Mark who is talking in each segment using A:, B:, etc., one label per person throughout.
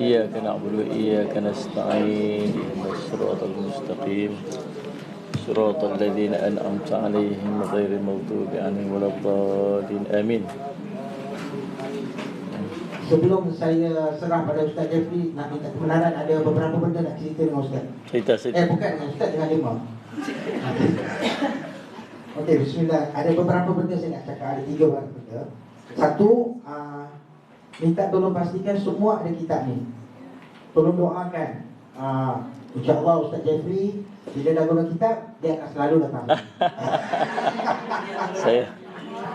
A: إياك نعبد وإياك نستعين اهدنا الصراط المستقيم صراط الذين أنعمت عليهم غير المغضوب عليهم ولا الضالين آمين.
B: Sebelum saya serah pada Ustaz Jeffrey, nak minta kebenaran, ada beberapa benda nak cerita dengan Ustaz.
A: Cerita.
B: Bukan dengan Ustaz, dengan Imam. Okey, bismillah. Ada beberapa benda saya nak cakap, ada 3 benda. Satu, minta tolong pastikan semua ada kitab ni. Tolong doakan. InsyaAllah Ustaz Jeffrey bila dah guna kitab, dia akan selalu datang.
A: Saya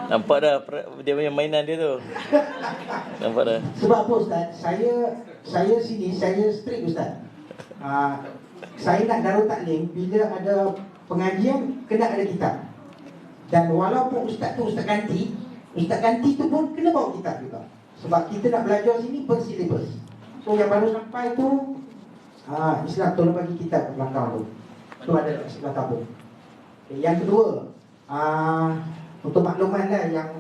A: nampak dah dia punya mainan dia tu. Nampak dah.
B: Sebab apa Ustaz? Saya sini, saya strict Ustaz. Saya nak Darul Taklim, bila ada pengajian kena ada kitab. Dan walaupun Ustaz tu Ustaz ganti tu pun kena bawa kitab juga. Sebab kita nak belajar sini per syllabus. So yang baru sampai tu Islam tolong bagi kitab ke belakang tu. Tu ada kat sebelah tabung. Yang kedua, untuk makluman lah yang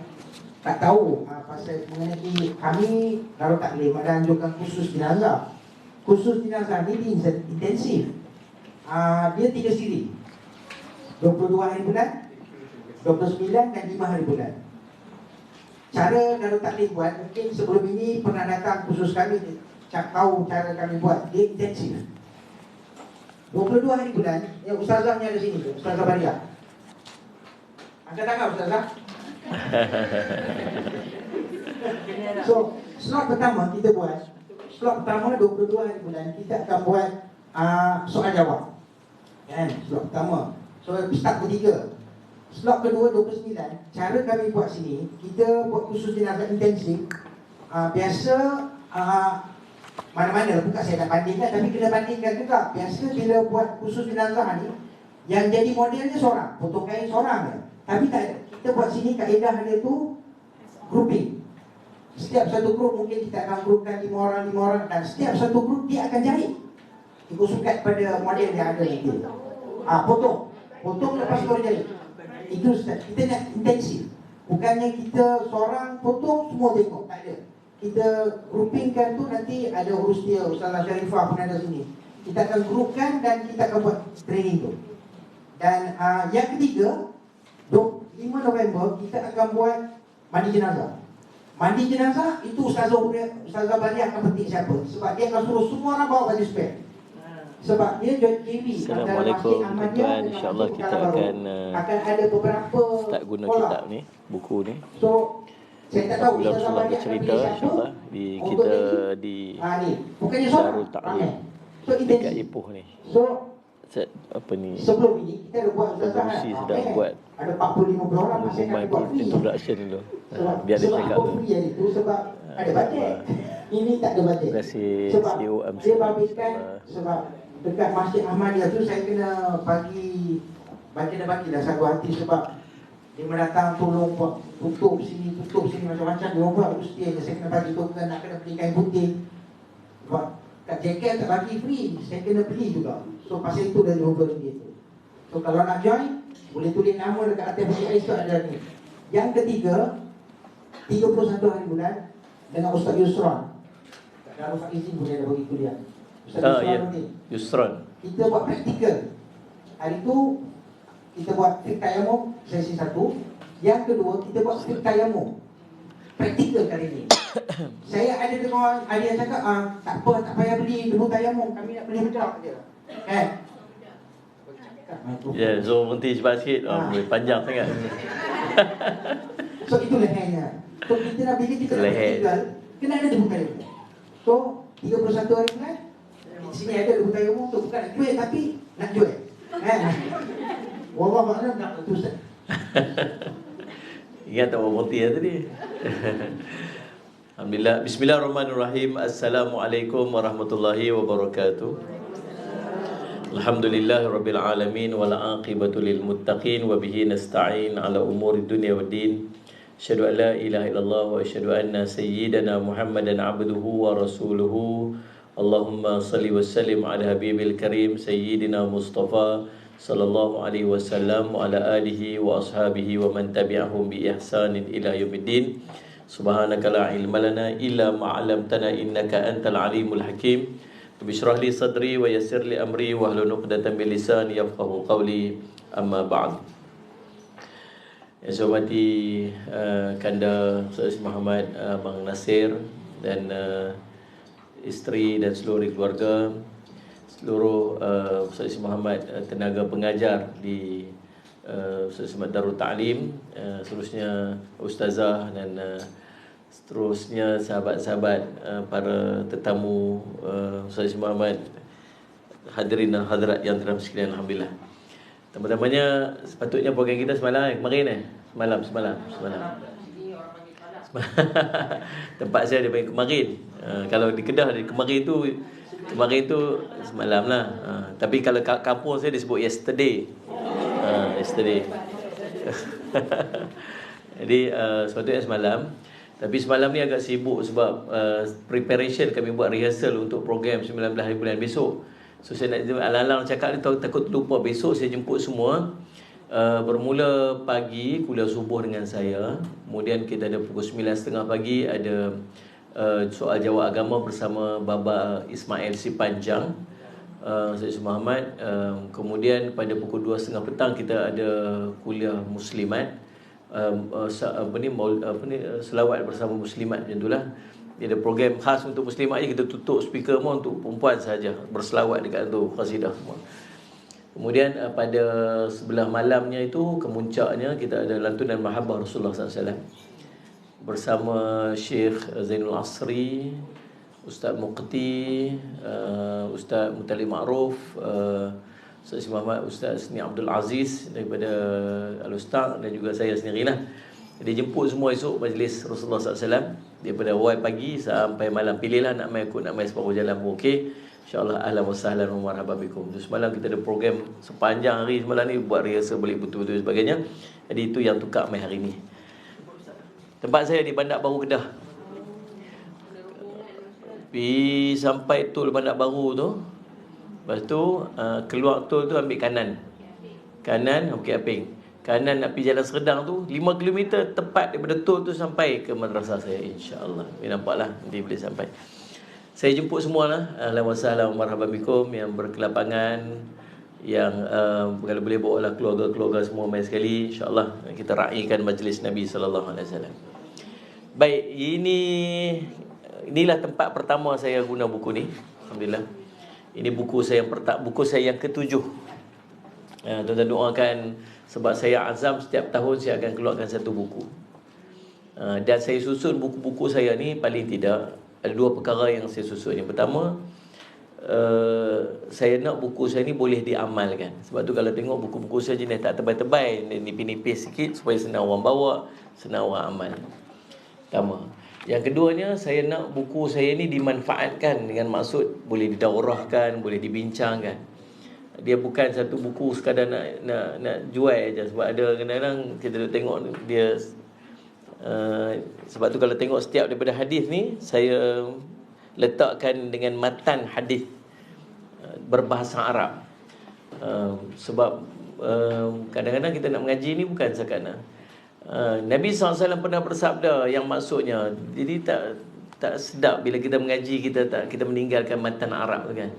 B: tak tahu pasal mengenai kami Darul Taklim ada anjurkan khusus jenazah. Khusus jenazah ni intensif. Dia 3 siri. 22 hari bulan, 29 dan 5 hari bulan. Cara Darul Taklim buat, mungkin sebelum ini pernah datang khusus kami, tahu cara kami buat, dia intensif. 22 hari bulan, ya ustazahnya ada sini, Ustazah Baria. Angkat tangan ustazah. So, slot pertama kita buat, slot pertama 22 hari bulan, kita akan buat soal jawab. Kan, slot pertama. So, start ketiga. Slot kedua 29, cara kami buat sini, kita buat khusus jenazah intensif. Biasa mana-mana, bukan saya nak bandingkan, tapi kena bandingkan juga. Biasa bila buat khusus jenazah ni, yang jadi modelnya seorang, potong kain seorang je. Tapi tak ada. Kita buat sini kaedah dia tu grouping. Setiap satu grup mungkin kita akan grupkan 5 orang, dan setiap satu grup dia akan jahit ikut sukat pada model yang ada nanti. Potong lepas tu jahit. Itu kita nak intensif. Bukannya kita seorang potong semua tengok, tak ada. Kita groupingkan tu, nanti ada urus dia, Ustazah Sharifah pun ada sini. Kita akan grupkan dan kita akan buat training tu. Dan yang ketiga, 5 November kita akan buat mandi jenazah. Mandi jenazah itu Ustazah Baria akan petik siapa. Sebab dia akan suruh semua orang bawa baju spare. Sebab dia joint KB antara Masjid Ahmadiyah dengan
A: InsyaAllah
B: Masjid
A: kita
B: Pekanbaru. Akan ada beberapa
A: start guna
B: pola.
A: kitab ni, buku ni.
B: So saya tak tahu
A: Bila
B: Ustazah Baria akan
A: cerita
B: pilih siapa
A: insyaAllah kita di
B: ni. Bukannya seorang
A: Darul Taklim
B: So
A: dekat
B: intensif.
A: Ipoh ni.
B: So
A: Set apa ni,
B: sebelum ini kita ada buat Ustazah
A: Fauzi sedang buat
B: ada 40-50 orang masih akan buat free.
A: introduction dulu. Biar dia
B: sebab
A: cakap
B: apa
A: tu.
B: free hari tu? Sebab ada bajet. Ini tak ada bajet.
A: Terima kasih
B: Sebab
A: CEO MC.
B: dia babitkan, sebab dekat Masjid Ahmadiyah tu saya kena bagi dah satu hati. Sebab dia mendatang tolong buat tutup sini macam-macam. Dia buat mestinya saya kena bagi token, nak kena beli kain putih. Sebab kat JKL tak bagi free, saya kena beli juga. So pasal itu dah RM50 tu. So kalau nak join, boleh tulis nama dekat atas bagi Aisyah ada ni. Yang ketiga, 31 hari bulan dengan Ustaz Yusron. Darul Izin boleh ada bagi kuliah. Ustaz Yusron ni.
A: Yusron.
B: Kita buat praktikal. Hari tu kita buat fiqh tayammum sesi 1. Yang kedua kita buat fiqh tayammum. Praktikal kali ni. Saya ada dengar ada yang cakap tak payah beli debu tayammum, kami nak beli bedak je. Kan?
A: Ya, so berhenti cepat sikit. Panjang sangat.
B: So itu lehernya. So kita nak bila kita nak tinggal, kena ada debu tayammum. So 31 hari bulan, di sini ada debu tayammum tu, bukan nak jual tapi nak jual. Kan? Wallah makna nak tu Ustaz.
A: Ingat tak berhenti tadi. Alhamdulillah. Bismillahirrahmanirrahim. Assalamualaikum warahmatullahi wabarakatuh. Alhamdulillah rabbil alamin wal aqibatu lil muttaqin wa bihi nasta'in ala umuri dunya waddin. Asyhadu an la ilaha illallah wa asyhadu anna sayyidana Muhammadan abduhu wa rasuluhu. Allahumma salli wa sallim ala habibil karim sayyidina Mustafa sallallahu alaihi wasallam wa ala alihi wa ashabihi wa man tabi'ahum bi ihsanin ila yaumiddin. Subhanaka la ilma lana illa ma 'allamtana innaka antal alimul hakim. Rabbi shrah li sadri wa yassir li amri wahlul 'uqdatam min lisani yafqahu qawli. Amma ba'd. Yang saya hormati Kanda Ustaz Muhammad, Abang Nasir dan isteri dan seluruh keluarga, seluruh Ustaz Muhammad tenaga pengajar di Ustaz Muhammad Darul Ta'lim, seterusnya ustazah dan seterusnya sahabat-sahabat, para tetamu Ustaz Muhammad, hadirin dan hadirat yang dirahmati sekalian, alhamdulillah. Pertama-tamanya sepatutnya program kita semalam semalam. Tempat saya dia panggil kemarin. Kalau di Kedah di kemarin tu semalam lah. Tapi kalau kampung saya disebut yesterday. Yesterday. Jadi sepatutnya semalam. Tapi semalam ni agak sibuk sebab preparation, kami buat rehearsal untuk program 19 hari bulan besok. So saya nak alang-alang cakap ni takut lupa. Besok saya jemput semua. Bermula pagi kuliah subuh dengan saya. Kemudian kita ada pukul 9.30 pagi ada soal jawab agama bersama Baba Ismail Sipanjang, Ustaz Muhammad. Kemudian pada pukul 2.30 petang kita ada kuliah muslimat, selawat bersama muslimat, macam itulah. Dia ada program khas untuk muslimat je, kita tutup speaker pun untuk perempuan saja berselawat dekat tu, qasidah semua. Kemudian pada sebelah malamnya itu, kemuncaknya kita ada lantunan mahabbah Rasulullah SAW bersama Syekh Zainul Asri, Ustaz Muqti, Ustaz Muttalib Ma'ruf, Ustaz Muhammad, Ustaz Ni Abdul Aziz daripada Al-Ustaz, dan juga saya sendirilah. Jadi jemput semua esok majlis Rasulullah SAW daripada awal pagi sampai malam. Pilihlah nak main ikut, nak main separuh jalan pun okey. InsyaAllah ahlan wa sahlan wa marhaban bikum. Semalam kita ada program sepanjang hari semalam ni, buat rehearsal balik betul-betul sebagainya. Jadi itu yang tukar main hari ni. Tempat saya di Bandar Baru Kedah. Pergi sampai tol Bandar Baru tu, lepas tu keluar tol tu ambil kanan. Kanan Bukit Aping. Kanan nak pergi Jalan Serdang tu 5 km tepat daripada tol tu sampai ke madrasah saya, insya-Allah. Nampaklah nanti boleh sampai. Saya jemput semualah. Ahlan wa sahlan wa marhaban bikum yang berkelapangan, yang kalau boleh bawalah keluarga-keluarga semua mai sekali, insya-Allah kita raikan majlis Nabi sallallahu alaihi wasallam. Baik, inilah tempat pertama saya guna buku ni. Alhamdulillah. Ini buku saya yang buku saya yang ke-7. Tuan-tuan doakan, sebab saya azam setiap tahun saya akan keluarkan satu buku. Dan saya susun buku-buku saya ni, paling tidak ada 2 perkara yang saya susun. Yang pertama, saya nak buku saya ni boleh diamalkan. Sebab tu kalau tengok buku-buku saya jenis tak tebal-tebal, nipis-nipis sikit supaya senang orang bawa, senang orang amal. Pertama. Yang keduanya, saya nak buku saya ni dimanfaatkan dengan maksud boleh didaurahkan, boleh dibincangkan. Dia bukan satu buku sekadar nak jual aja. Sebab ada kadang-kadang kita tengok dia sebab tu kalau tengok setiap daripada hadis ni saya letakkan dengan matan hadis berbahasa Arab. Sebab kadang-kadang kita nak mengaji ni bukan sekadar Nabi SAW pernah bersabda yang maksudnya, jadi tak sedap bila kita mengaji kita meninggalkan matan Arab tu kan.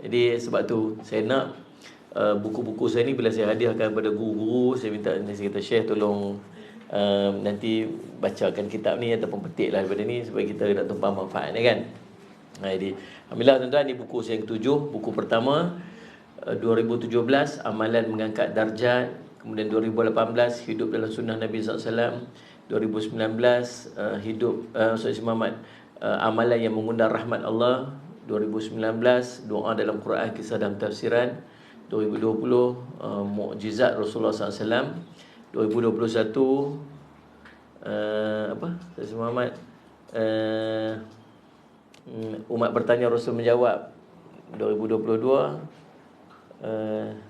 A: Jadi sebab tu saya nak buku-buku saya ni bila saya hadiahkan kepada guru-guru, saya minta, saya kata Syekh tolong nanti bacakan kitab ni ataupun petiklah daripada ni supaya kita nak tumpah manfaat ni kan. Jadi alhamdulillah tuan-tuan, ni buku saya yang ke-7. Buku pertama 2017 Amalan Mengangkat Darjat. Kemudian 2018 Hidup dalam Sunnah Nabi SAW. 2019 Hidup Ustaz Muhammad, Amalan yang Mengundang Rahmat Allah. 2019 Doa dalam Quran, Kisah dan Tafsiran. 2020 Mukjizat Rasulullah SAW. 2021 Ustaz Muhammad, Umat Bertanya Rasul Menjawab. 2022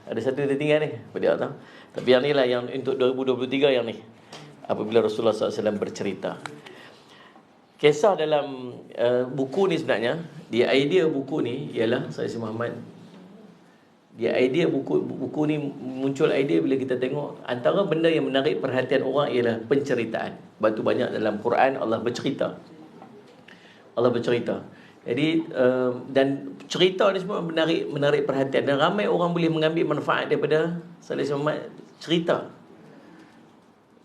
A: ada satu tertinggal ni, pada tahu. Tapi yang ni lah yang untuk 2023 yang ni, apabila Rasulullah SAW bercerita. Kisah dalam buku ni sebenarnya, idea buku ni ialah Sayyid Muhammad Dia idea buku ni muncul idea bila kita tengok antara benda yang menarik perhatian orang ialah penceritaan. Sebab tu banyak dalam Quran Allah bercerita. Jadi dan cerita ni semua menarik perhatian, dan ramai orang boleh mengambil manfaat daripada Saleh Muhammad cerita.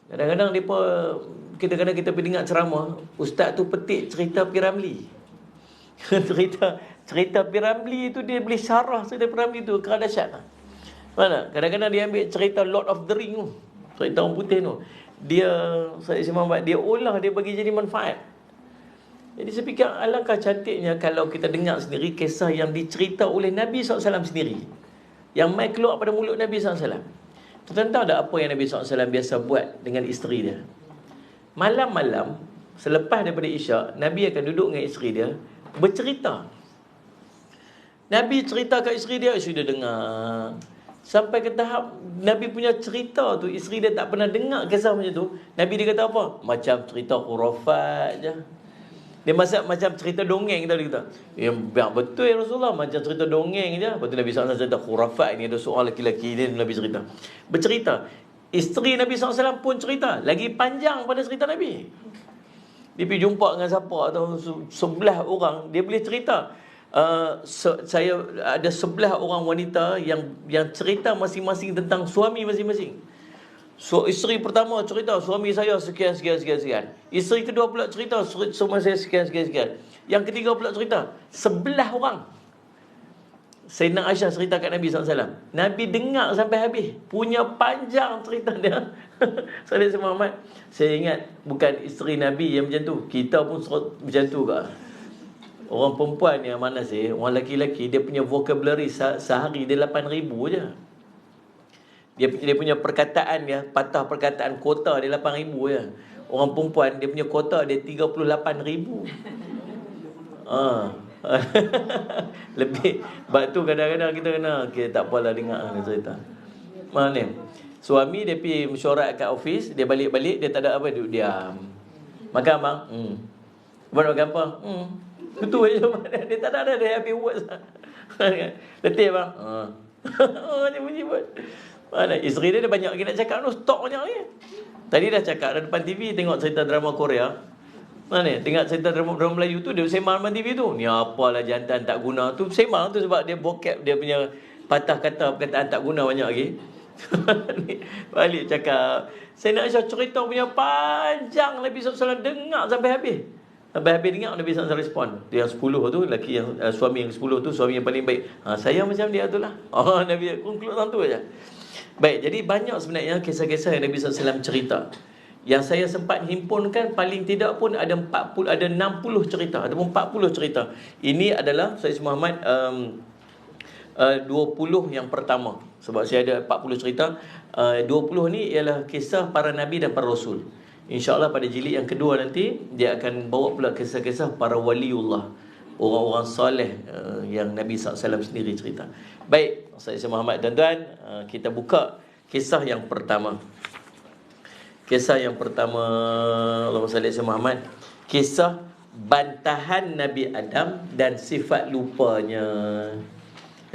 A: Kadang-kadang kadang-kadang kita pergi dengar ceramah, ustaz tu petik cerita Piramli. cerita Piramli tu dia boleh syarah cerita Piramli tu kerana dahsyat. Mana? Kadang-kadang dia ambil cerita Lord of the Ring tu, cerita orang putih tu. Dia Saleh Muhammad dia olah, dia bagi jadi manfaat. Jadi saya fikir alangkah cantiknya kalau kita dengar sendiri kisah yang dicerita oleh Nabi SAW sendiri, yang mai keluar pada mulut Nabi SAW. Tuan-tuan tahu tak apa yang Nabi SAW biasa buat dengan isteri dia? Malam-malam selepas daripada Isyak, Nabi akan duduk dengan isteri dia bercerita. Nabi cerita kat isteri dia dengar. Sampai ke tahap Nabi punya cerita tu, isteri dia tak pernah dengar kisah macam tu. Nabi dia kata apa? Macam cerita khurafat je. Dia macam cerita dongeng tadi kita. Ya betul ya Rasulullah, macam cerita dongeng je. Lepas tu Nabi SAW cerita khurafat ni, ada seorang lelaki ni Nabi cerita. Bercerita. Isteri Nabi SAW pun cerita. Lagi panjang pada cerita Nabi. Dia pergi jumpa dengan siapa atau 11 orang, dia boleh cerita. Saya ada 11 orang wanita yang cerita masing-masing tentang suami masing-masing. So isteri pertama cerita suami saya sekian. Isteri kedua pula cerita suami saya sekian. Yang ketiga pula cerita 11 orang. Sayyidina Aisyah cerita kat Nabi SAW. Nabi dengar sampai habis. Punya panjang cerita dia. Saleh Muhammad. Saya ingat bukan isteri Nabi yang macam tu, kita pun macam tu ke. Orang perempuan yang mana sih, orang lelaki-lelaki dia punya vocabulary sehari dia 8,000 je. Dia punya perkataan dia, patah perkataan kota dia 8,000 je. Orang perempuan dia punya kota dia 38,000. Lebih. Sebab tu kadang-kadang kita kena tak apalah dengar cerita. Mana ni? Suami dia pergi mesyuarat kat office, dia balik-balik dia tak ada apa, duduk diam. Makan bang? Abang makan apa? Betul je. Dia tak ada dia habis buat. Letih bang? Dia bunyi buat. Mana isteri dia banyak lagi nak cakap tu, stok banyak lagi. Tadi dah cakap dah depan TV tengok cerita drama Korea. Mana tengok cerita drama Melayu tu, dia sembang depan TV tu. Ni apalah jantan tak guna tu, sembang tu sebab dia vocab dia punya patah kata perkataan tak guna banyak lagi. Balik cakap Sayyidina Aisyah cerita punya panjang, Nabi SAW dengar sampai habis. Sampai habis dengar Nabi SAW respon. Dia yang 10 tu, lelaki yang suami yang 10 tu, suami yang paling baik. Saya macam dia tu lah. Nabi conclude tu aja. Baik, jadi banyak sebenarnya kisah-kisah yang Nabi SAW cerita. Yang saya sempat himpunkan paling tidak pun ada 60 cerita, ada 40 cerita. Ini adalah Sayyid Muhammad 20 yang pertama. Sebab saya ada 40 cerita. 20 ni ialah kisah para nabi dan para rasul. InsyaAllah pada jilid yang kedua nanti dia akan bawa pula kisah-kisah para waliullah, orang-orang soleh yang Nabi SAW sendiri cerita. Baik, saya Muhammad tuan-tuan, kita buka kisah yang pertama. Kisah yang pertama, Allahumma salli ala Muhammad. Kisah bantahan Nabi Adam dan sifat lupanya.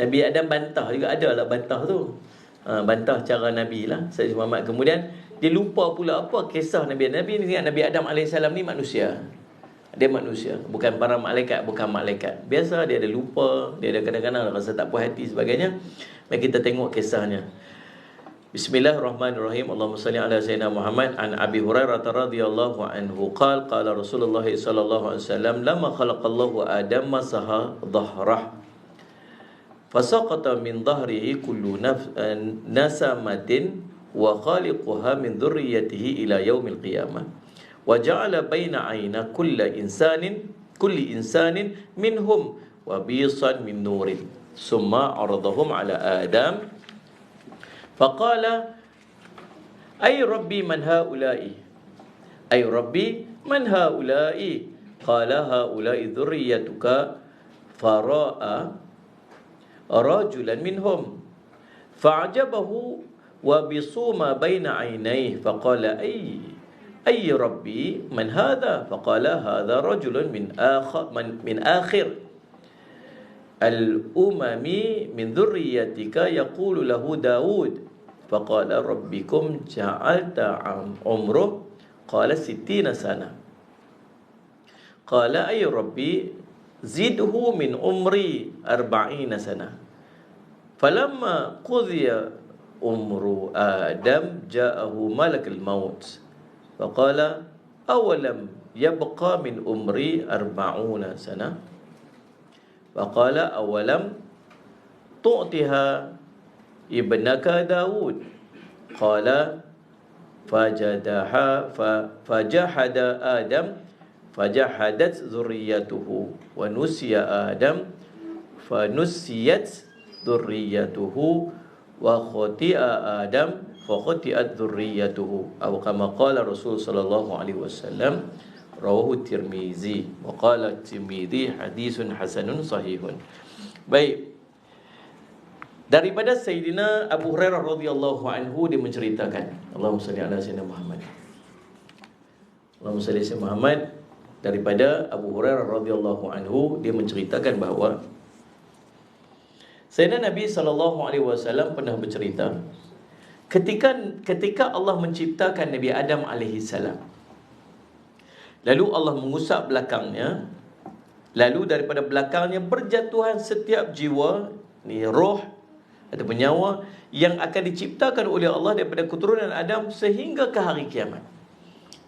A: Nabi Adam bantah juga, ada lah bantah tu. Bantah cara Nabi lah Sayyid Muhammad. Kemudian dia lupa pula apa kisah Nabi Adam. Nabi Adam AS ni manusia. Dia manusia, bukan para malaikat, bukan malaikat. Biasa dia ada lupa, dia ada kadang-kadang rasa tak puas hati sebagainya. Mari kita tengok kisahnya. Bismillahirrahmanirrahim. Allahumma salli ala sayyidina Muhammad. An Abi Hurairah radhiyallahu anhu qala Rasulullah sallallahu alaihi wasallam lamma khalaqallahu Adam masaha dhahrah fasaqata min dhahrihi kullu nasamatin wa khaliquha min dhurriyyatihi ila yaumil qiyamah wa ja'ala baina 'ayna kulli insanin minhum wa bisan min nurin summa 'aradahum 'ala Adam faqala ay rabbi man haula'i qala haula'i dhurriyyatuka fara'a rajulan minhum fa'ajabahu wa bisuma baina 'ainayhi faqala ay rabbi man hadha faqala hadha rajulun min akhir al-umami min dhurriyyatika yaqulu lahu Daud faqala rabbikum ja'alta umruh qala 60 sana qala ay rabbi zidhu min umri 40 sana falamma qudhiya umru Adam ja'ahu malakul maut faqala awalam yabqa min umri 40 sana faqala awalam tu'tiha ibnaka Daud qala fajahada Adam fajahadat zurriyatuhu wa nusiya Adam fanusiyat zurriyatuhu wa khuti'a Adam fa khuti'at dzurriyyatuhu aw kama qala Rasul sallallahu alaihi wasallam rawahu Tirmizi wa qala Tirmizi hadisun hasanun sahihun. Baik, daripada Sayyidina Abu Hurairah radhiyallahu anhu dia menceritakan, Allahumma salli ala sayyidina Muhammad, Allahumma salli ala sayyidina Muhammad, daripada Abu Hurairah radhiyallahu anhu dia menceritakan bahawa Sayyidina Nabi SAW pernah bercerita ketika Allah menciptakan Nabi Adam AS, lalu Allah mengusap belakangnya, lalu daripada belakangnya berjatuhan setiap jiwa, ni roh ataupun nyawa yang akan diciptakan oleh Allah daripada keturunan Adam sehingga ke hari kiamat.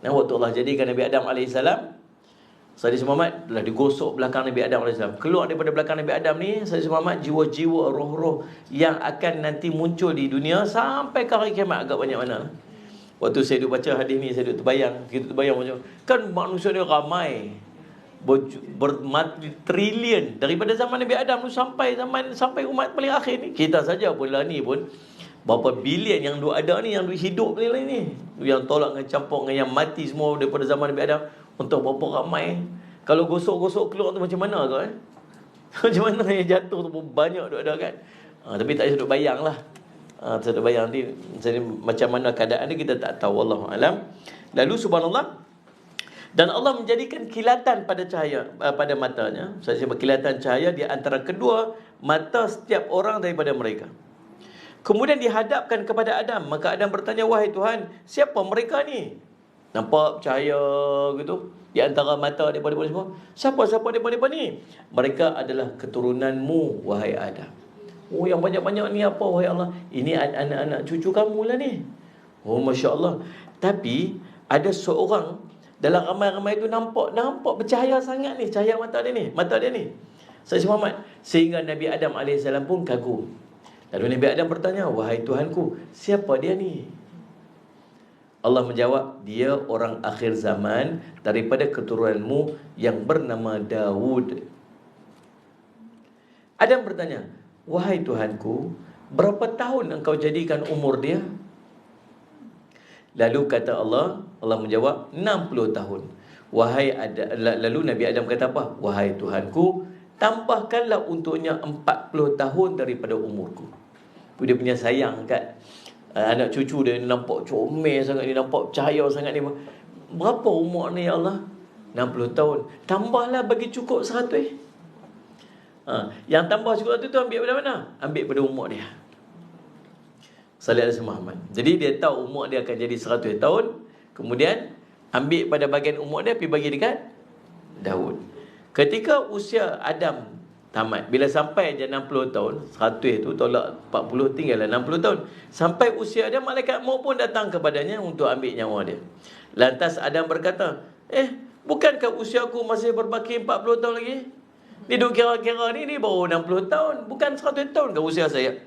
A: Nah, waktu Allah jadikan Nabi Adam AS, Sayyidina Muhammad telah digosok belakang Nabi Adam AS. Keluar daripada belakang Nabi Adam ni, Sayyidina Muhammad, jiwa-jiwa, roh-roh yang akan nanti muncul di dunia sampai ke hari kiamat. Agak banyak mana. Waktu saya duduk baca hadis ni, saya duduk terbayang. Kita terbayang macam, kan manusia ni ramai, trilion daripada zaman Nabi Adam tu sampai umat paling akhir ni. Kita saja pun lah ni pun berapa bilion yang duk ada ni, yang duk hidup ni, yang tolak dengan campur dengan yang mati semua daripada zaman Nabi Adam. Untuk berapa ramai. Kalau gosok-gosok keluar tu macam mana tu macam mana yang jatuh tu pun banyak duk ada kan. Tapi tak sedut bayang lah. Tak sedut bayang nanti macam mana keadaan ni kita tak tahu, wallahu alam. Lalu subhanallah, dan Allah menjadikan kilatan pada cahaya pada matanya. Saya sebut kilatan cahaya di antara kedua mata setiap orang daripada mereka. Kemudian dihadapkan kepada Adam. Maka Adam bertanya, wahai Tuhan, siapa mereka ni? Nampak cahaya gitu di antara mata daripada semua. Siapa daripada ni? Mereka adalah keturunanmu, wahai Adam. Oh, yang banyak-banyak ni apa, wahai Allah? Ini anak-anak cucu kamu lah ni. Oh, Masya Allah. Tapi ada seorang dalam ramai-ramai itu nampak bercahaya sangat ni, cahaya mata dia ni. Sayyidina Muhammad, sehingga Nabi Adam AS pun kagum. Lalu Nabi Adam bertanya, wahai Tuhanku, siapa dia ni? Allah menjawab, dia orang akhir zaman daripada keturunanmu yang bernama Daud. Adam bertanya, wahai Tuhanku, berapa tahun engkau jadikan umur dia? Lalu kata Allah menjawab, 60 tahun. Lalu Nabi Adam kata apa? Wahai Tuhanku, tambahkanlah untuknya 40 tahun daripada umurku. Itu dia punya sayang kat anak cucu dia, nampak comel sangat ni, nampak cahaya sangat ni. Berapa umur ni ya Allah? 60 tahun. Tambahlah bagi cukup 100. Yang tambah cukup 100 tu ambil pada mana? Ambil pada umur dia. Sallallahu alaihi Muhammad. Jadi dia tahu umur dia akan jadi 100 tahun. Kemudian ambil pada bahagian umur dia, pergi bagi dekat Daud. Ketika usia Adam tamat, bila sampai je 60 tahun, 100 tu tolak 40, tinggallah 60 tahun. Sampai usia dia, malaikat maut pun datang kepadanya untuk ambil nyawa dia. Lantas Adam berkata, bukankah usiaku masih berbaki 40 tahun lagi? Ni duk kira-kira ni baru 60 tahun, bukan 100 tahun ke usia saya?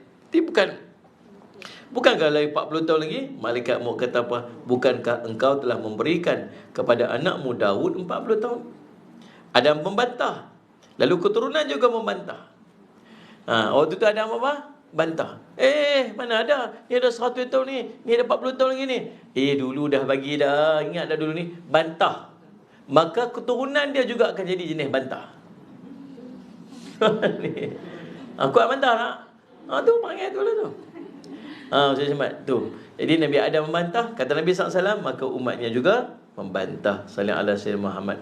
A: Bukankah lagi 40 tahun lagi? Malaikat maut kata apa? Bukankah engkau telah memberikan kepada anakmu Daud 40 tahun? Adam membantah. Lalu keturunan juga membantah. Waktu tu Adam apa? Bantah. Mana ada? Ni ada 100 tahun ni. Ni ada 40 tahun lagi ni. Dulu dah bagi dah. Ingat dah dulu ni. Bantah. Maka keturunan dia juga akan jadi jenis bantah. Kuat bantah tak? Tu panggil tu lah tu. Saya sempat tu. Jadi Nabi Adam membantah. Kata Nabi SAW, maka umatnya juga membantah. Sallallahu alaihi Muhammad.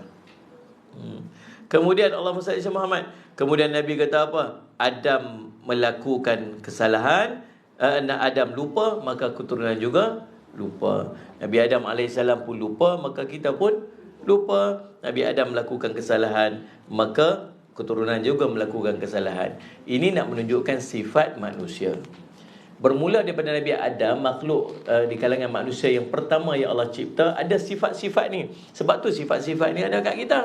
A: Kemudian Allah salli ala Muhammad. Kemudian Nabi kata apa? Adam melakukan kesalahan, Adam lupa, maka keturunan juga lupa. Nabi Adam AS pun lupa, maka kita pun lupa. Nabi Adam melakukan kesalahan, maka keturunan juga melakukan kesalahan. Ini nak menunjukkan sifat manusia. Bermula daripada Nabi Adam, makhluk di kalangan manusia yang pertama yang Allah cipta, ada sifat-sifat ni. Sebab tu sifat-sifat ni ada kat kita.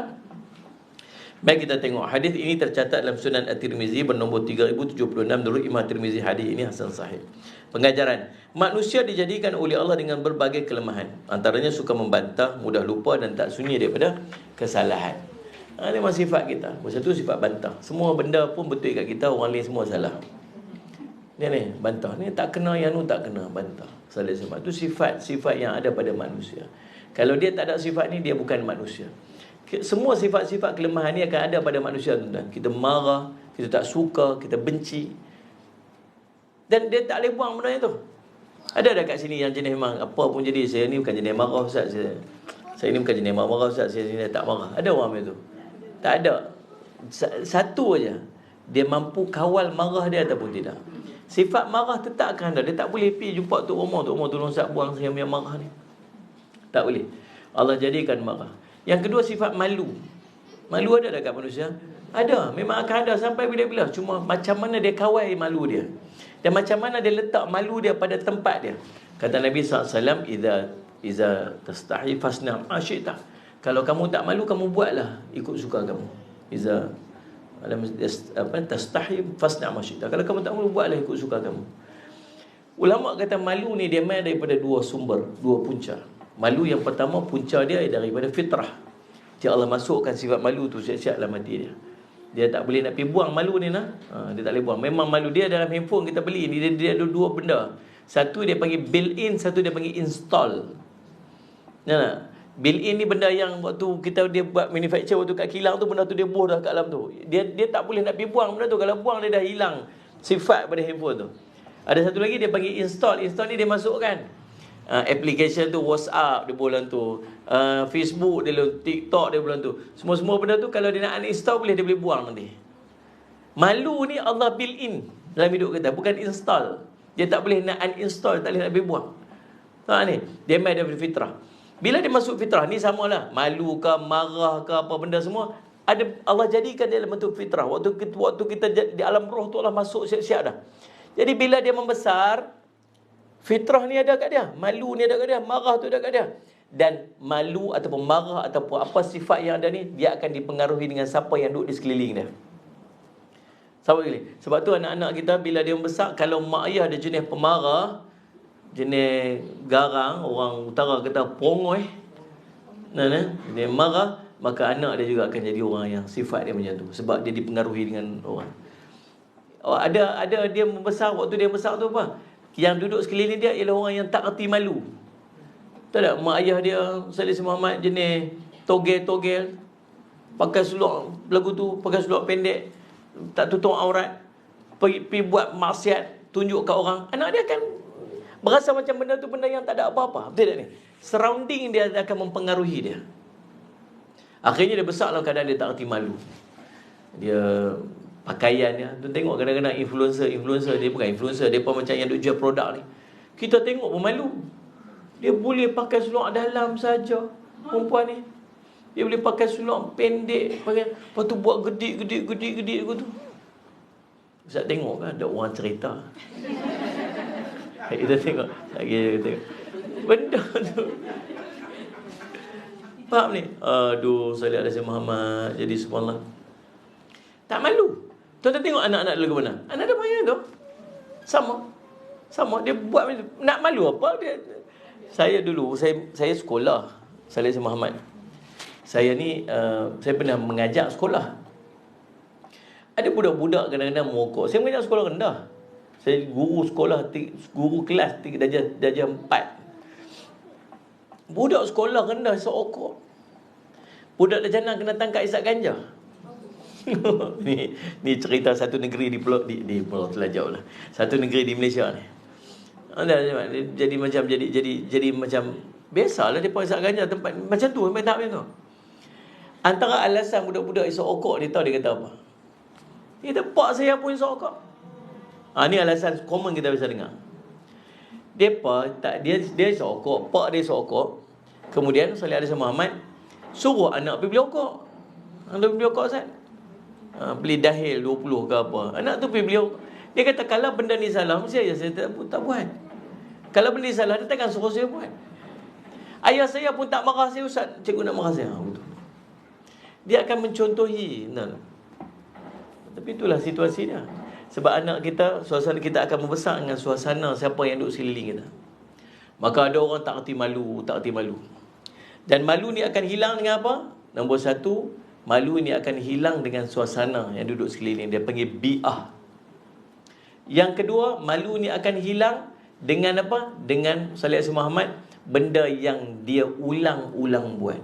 A: Baik, kita tengok hadis ini tercatat dalam Sunan At-Tirmizi bernombor 3076. Menurut Imam Tirmizi, hadis ini hasan sahih. Pengajaran: manusia dijadikan oleh Allah dengan berbagai kelemahan. Antaranya suka membantah, mudah lupa dan tak sunyi daripada kesalahan. Ini memang sifat kita. Masa tu sifat bantah. Semua benda pun betul kat kita, orang lain semua salah. Ni bantah. Ni tak kena, yang tu tak kena, bantah. Salah sebab. Itu sifat-sifat yang ada pada manusia. Kalau dia tak ada sifat ni, dia bukan manusia. Semua sifat-sifat kelemahan ni akan ada pada manusia, tuan-tuan. Kita marah, kita tak suka, kita benci. Dan dia tak boleh buang benda tu. Ada kat sini yang jenis memang apa pun jadi, saya ni bukan jenis marah Ustaz, saya ni bukan jenis marah Ustaz, saya ni tak marah. Ada orang macam tu. Tak ada. Satu aja, dia mampu kawal marah dia ataupun tidak. Sifat marah tetap akan ada. Dia tak boleh pergi jumpa Tok Umar tolong Ustaz buang saya punya marah ni. Tak boleh. Allah jadikan marah. Yang kedua, sifat malu. Malu ada dekat manusia? Ada. Memang akan ada sampai bila-bila. Cuma macam mana dia kawal malu dia, dan macam mana dia letak malu dia pada tempat dia. Kata Nabi SAW, Iza tastahi fasna ma syi'ta. Kalau kamu tak malu, kamu buatlah ikut suka kamu. Iza tastahi fasna ma syi'ta. Kalau kamu tak malu, buatlah ikut suka kamu. Ulama kata malu ni dia main daripada dua sumber, dua punca. Malu yang pertama, punca dia daripada fitrah. Dia Allah masukkan sifat malu tu siap-siap dalam hati dia. Dia tak boleh nak pergi buang malu ni nah. Dia tak boleh buang. Memang malu dia dalam handphone kita beli ni, dia ada dua benda. Satu dia panggil built-in, satu dia panggil install. Nah, built-in ni benda yang waktu dia buat manufacture waktu kat kilang tu, benda tu dia buah dah kat dalam tu. Dia tak boleh nak pergi buang benda tu. Kalau buang dia dah hilang sifat pada handphone tu. Ada satu lagi dia panggil install. Install ni dia masukkan application tu, WhatsApp dia bulan tu, Facebook dia bulan, TikTok dia bulan tu. Semua benda tu kalau dia nak uninstall boleh, dia boleh buang nanti. Malu ni Allah built in dalam hidup kita, bukan install. Dia tak boleh nak uninstall, tak boleh nak buang. Ni dia main daripada fitrah. Bila dia masuk fitrah ni, samalah malu ke, marah ke, apa benda semua ada, Allah jadikan dia dalam bentuk fitrah. Waktu kita di alam roh tu Allah masuk siap-siap dah. Jadi bila dia membesar, fitrah ni ada kat dia, malu ni ada kat dia, marah tu ada kat dia. Dan malu ataupun marah ataupun apa sifat yang ada ni, dia akan dipengaruhi dengan siapa yang duduk di sekeliling dia. Sebab tu anak-anak kita bila dia besar, kalau mak ayah ada jenis pemarah, jenis garang, orang utara kata pongoi, dia marah, maka anak dia juga akan jadi orang yang sifat dia macam tu, sebab dia dipengaruhi dengan orang. Ada dia membesar, waktu dia besar tu apa? Yang duduk sekeliling dia ialah orang yang tak erti malu. Tahu tak, mak ayah dia Salih Muhammad jenis togel-togel, pakai seluar lagu tu, pakai seluar pendek, tak tutup aurat, pergi buat maksiat, tunjuk kat orang. Anak dia akan berasa macam benda tu benda yang tak ada apa-apa. Betul tak ni? Surrounding dia akan mempengaruhi dia. Akhirnya dia besar dalam keadaan dia tak erti malu. Dia pakaiannya, tu tengok kadang-kadang influencer dia bukan influencer, dia pun macam yang duk jual produk ni. Kita tengok pun malu. Dia boleh pakai seluar dalam saja, perempuan ni. Dia boleh pakai seluar pendek, lepas tu buat gedik gitu. Ustaz tengok kan ada orang cerita. Kita tengok lagi tengok benda tu. Faham ni? Aduh, Salih Alaihi Muhammad jadi subhanallah. Tak malu. Tuan-tuan tengok anak-anak dulu ke mana? Anak dia main tu. Sama. Dia buat macam tu. Nak malu apa? Saya dulu, saya sekolah. Salih Muhammad. Saya ni, saya pernah mengajar sekolah. Ada budak-budak kadang-kadang merokok. Saya mengajar sekolah rendah. Saya guru sekolah, guru kelas darjah 4. Budak sekolah rendah serokok. Budak darjah 6 kena tangkap isap ganja. ni cerita satu negeri di Pulau Telajau lah. Satu negeri di Malaysia ni. Jadi macam biasalah dia isap ganja tempat macam tu sampai tahap macam tu. Antara alasan budak-budak isap rokok, dia tahu dia kata apa? Dia kata, pak saya pun isap rokok. Ni alasan common kita bisa dengar. Dia isap rokok, pak dia isap rokok. Kemudian Salih Alaihi Muhammad suruh anak pergi beli rokok. Anak beli rokok, Ustaz. Beli dahil 20 ke apa. Anak tu pergi beli rokok. Dia kata, kalau benda ni salah, mesti ayah saya tak buat. Kalau benda ni salah, dia takkan suruh saya buat. Ayah saya pun tak marah saya, Ustaz. Cikgu nak marah saya. Betul. Dia akan mencontohi. Tapi itulah situasi dia. Sebab anak kita, suasana kita akan membesar dengan suasana siapa yang duduk sekeliling kita. Maka ada orang tak erti malu. Dan malu ni akan hilang dengan apa? Nombor satu, malu ni akan hilang dengan suasana yang duduk sekeliling. Dia panggil bi'ah. Yang kedua, malu ni akan hilang dengan apa? Dengan Salih Alaihi Muhammad, benda yang dia ulang-ulang buat.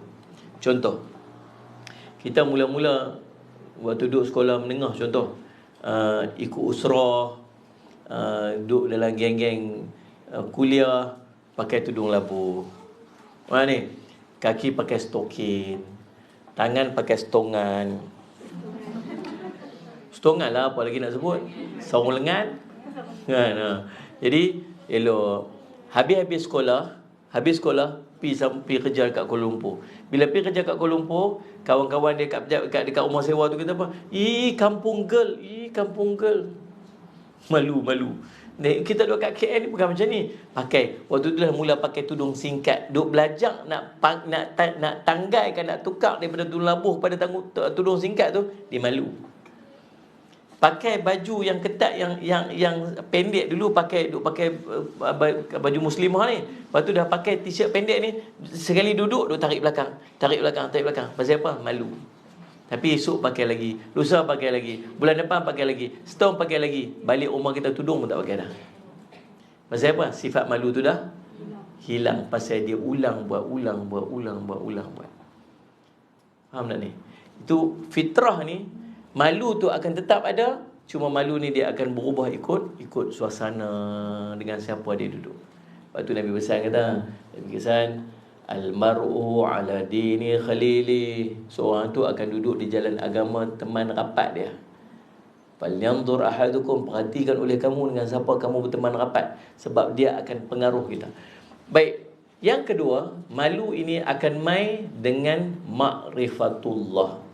A: Contoh, kita mula-mula waktu duduk sekolah menengah, contoh, ikut usrah, duduk dalam geng-geng kuliah, pakai tudung labu. Mana ni? Kaki pakai stokin, tangan pakai stongan. Stongan lah, apa lagi nak sebut? Sarung lengan. Jadi, elok. Habis sekolah, pergi kerja kat Kuala Lumpur. Bila pergi kerja kat Kuala Lumpur, kawan-kawan dia dekat rumah sewa tu kata apa? Kampung girl. Malu. Kita duduk kat KL ni bukan macam ni. Pakai, waktu tu dah mula pakai tudung singkat. Duk belajar nak tanggaikan, nak tukar daripada tudung labuh pada tudung singkat tu, dia malu. Pakai baju yang ketat, yang pendek dulu, pakai baju muslimah ni. Lepas tu dah pakai t-shirt pendek ni, sekali duduk tarik belakang. Pasal apa? Malu. Tapi esok pakai lagi, lusa pakai lagi, bulan depan pakai lagi, setahun pakai lagi, balik rumah kita tudung pun tak pakai dah. Pasal apa? Sifat malu tu dah hilang. Pasal dia ulang buat. Faham tak ni? Itu fitrah ni. Malu tu akan tetap ada, cuma malu ni dia akan berubah ikut suasana dengan siapa dia duduk. Lepas tu Nabi pesan, al-mar'u ala dini khalili. Seorang tu akan duduk di jalan agama teman rapat dia. Falyanzur ahadukum, perhatikan oleh kamu dengan siapa kamu berteman rapat, sebab dia akan pengaruh kita. Baik, yang kedua, malu ini akan mai dengan ma'rifatullah.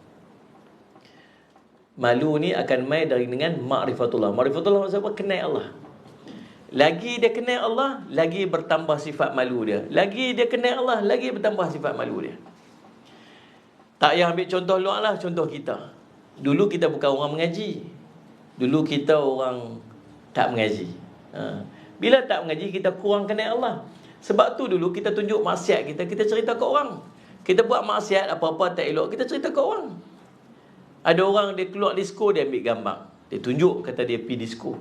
A: Malu ni akan mai dengan ma'rifatullah. Ma'rifatullah maksud apa? Kenal Allah. Lagi dia kenal Allah, lagi bertambah sifat malu dia. Lagi dia kenal Allah, lagi bertambah sifat malu dia. Tak payah ambil contoh luar lah, contoh kita. Dulu kita bukan orang mengaji. Dulu kita orang tak mengaji. Bila tak mengaji, kita kurang kenal Allah. Sebab tu dulu kita tunjuk maksiat kita cerita ke orang. Kita buat maksiat apa-apa tak elok, kita cerita ke orang. Ada orang dia keluar disko, dia ambil gambar, dia tunjuk, kata dia pergi disko.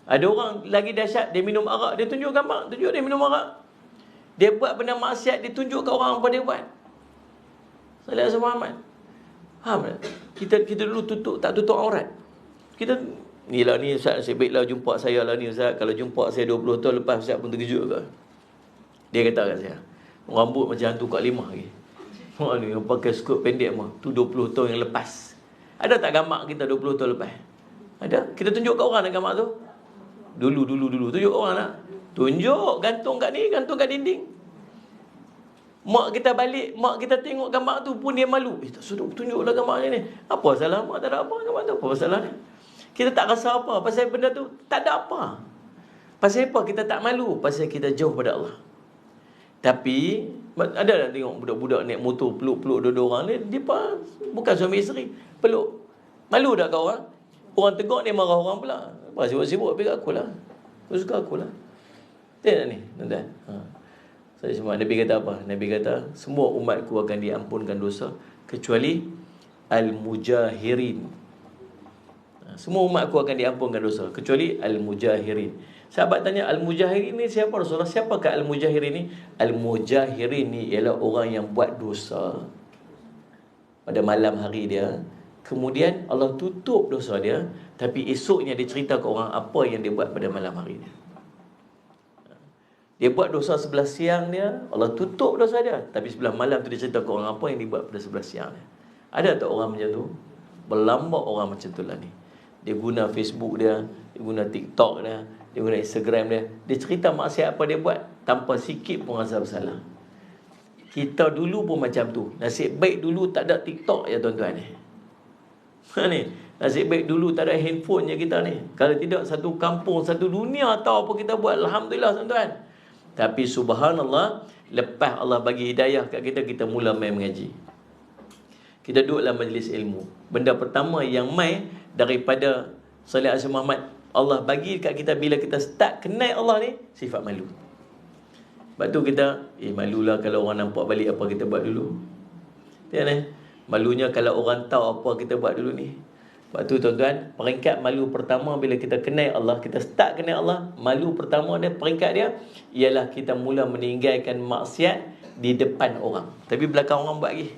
A: Ada orang lagi dahsyat, dia minum arak, dia tunjuk gambar, tunjuk dia minum arak. Dia buat benda maksiat, dia tunjuk ke orang apa dia buat. Salih Alaihi Muhammad. Faham tak? Kita dulu tak tutup aurat. Kita ni Ustaz, nasib baiklah jumpa saya lah ni Ustaz. Kalau jumpa saya 20 tahun lepas, Ustaz pun terkejut ke? Dia kata kat saya, rambut macam hantu Kak Limah lagi. Ni yang pakai skut pendek mah, tu 20 tahun yang lepas. Ada tak gambar kita 20 tahun lepas? Ada? Kita tunjuk kat orang nak gambar tu. Dulu tunjuk kat orang nak. Tunjuk, gantung kat ni, gantung kat dinding. Mak kita balik, mak kita tengok gambar tu pun dia malu. Tak suruh tunjuklah gambar ni. Apa salah mak? Tak ada apa gambar tu. Apa masalah ni? Kita tak rasa apa pasal benda tu, tak ada apa. Pasal apa kita tak malu? Pasal kita jauh pada Allah. Tapi ada nak tengok budak-budak naik motor peluk-peluk dua-dua orang ni, dia bukan suami isteri, peluk. Malu tak kau orang? Orang tegur dia marah orang pula. Apa sibuk-sibuk pergi aku lah. Aku suka aku lah. Tengok ni, tuan-tuan. Saya semua Nabi kata apa? Nabi kata semua umatku akan diampunkan dosa kecuali al-mujahirin. Semua umatku akan diampunkan dosa kecuali al-mujahirin. Sahabat tanya, al-mujahirin ni siapa Rasulullah? Siapakah al-mujahirin ni? Al-mujahirin ni ialah orang yang buat dosa pada malam hari dia, kemudian Allah tutup dosa dia, tapi esoknya dia cerita ke orang apa yang dia buat pada malam hari dia. Dia buat dosa sebelah siang dia, Allah tutup dosa dia, tapi sebelah malam tu dia cerita ke orang apa yang dia buat pada sebelah siang dia. Ada tak orang macam tu? Berlambak orang macam tu lah ni. Dia guna Facebook dia guna TikTok dia guna Instagram dia cerita maksiat apa dia buat tanpa sikit pun rasa bersalah. Kita dulu pun macam tu. Nasib baik dulu tak ada TikTok ya tuan-tuan ni. Ni, nasib baik dulu tak ada handphone je kita ni. Kalau tidak, satu kampung, satu dunia tahu apa kita buat. Alhamdulillah tuan-tuan. Tapi subhanallah, lepas Allah bagi hidayah kat kita, kita mula main mengaji. Kita duduk dalam majlis ilmu. Benda pertama yang main daripada Salih Asy Muhammad, Allah bagi kat kita bila kita start kenal Allah ni, sifat malu. Sebab tu kita malulah kalau orang nampak balik apa kita buat dulu. Tengok malunya kalau orang tahu apa kita buat dulu ni. Sebab tu tuan-tuan, peringkat malu pertama bila kita kenal Allah, kita start kenal Allah, malu pertama dia, peringkat dia ialah kita mula meninggalkan maksiat di depan orang. Tapi belakang orang buat lagi.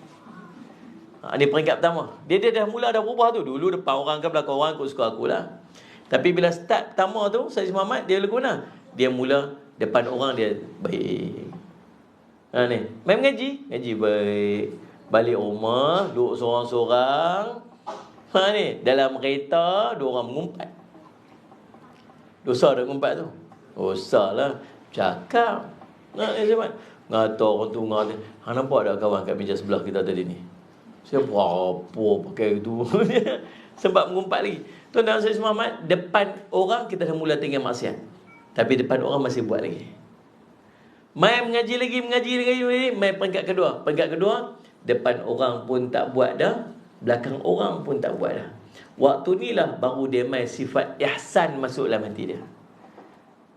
A: Ini peringkat pertama. Dia dah mula dah berubah tu. Dulu depan orang ke belakang orang, aku suka akulah. Tapi bila start pertama tu, Sayyid Muhammad, dia lagu mana? Dia mula depan orang dia baik. Ni, main mengaji, ngaji baik. Balik rumah, duduk seorang-seorang. Ni, dalam kereta, dua orang mengumpat. Dosa dah mengumpat tu. Dosa lah. Cakap. Ni Muhammad. Ngata orang tu, ngata. Nampak tak kawan kat meja sebelah kita tadi ni? Siapa apa pakai itu. Sebab mengumpat lagi. Tuan-tuan Sayyid Muhammad, depan orang kita dah mula tinggal maksiat. Tapi depan orang masih buat lagi. Main mengaji lagi. Main peringkat kedua. Peringkat kedua, depan orang pun tak buat dah, belakang orang pun tak buat dah. Waktu ni lah baru dia main sifat ihsan masuk dalam hati dia.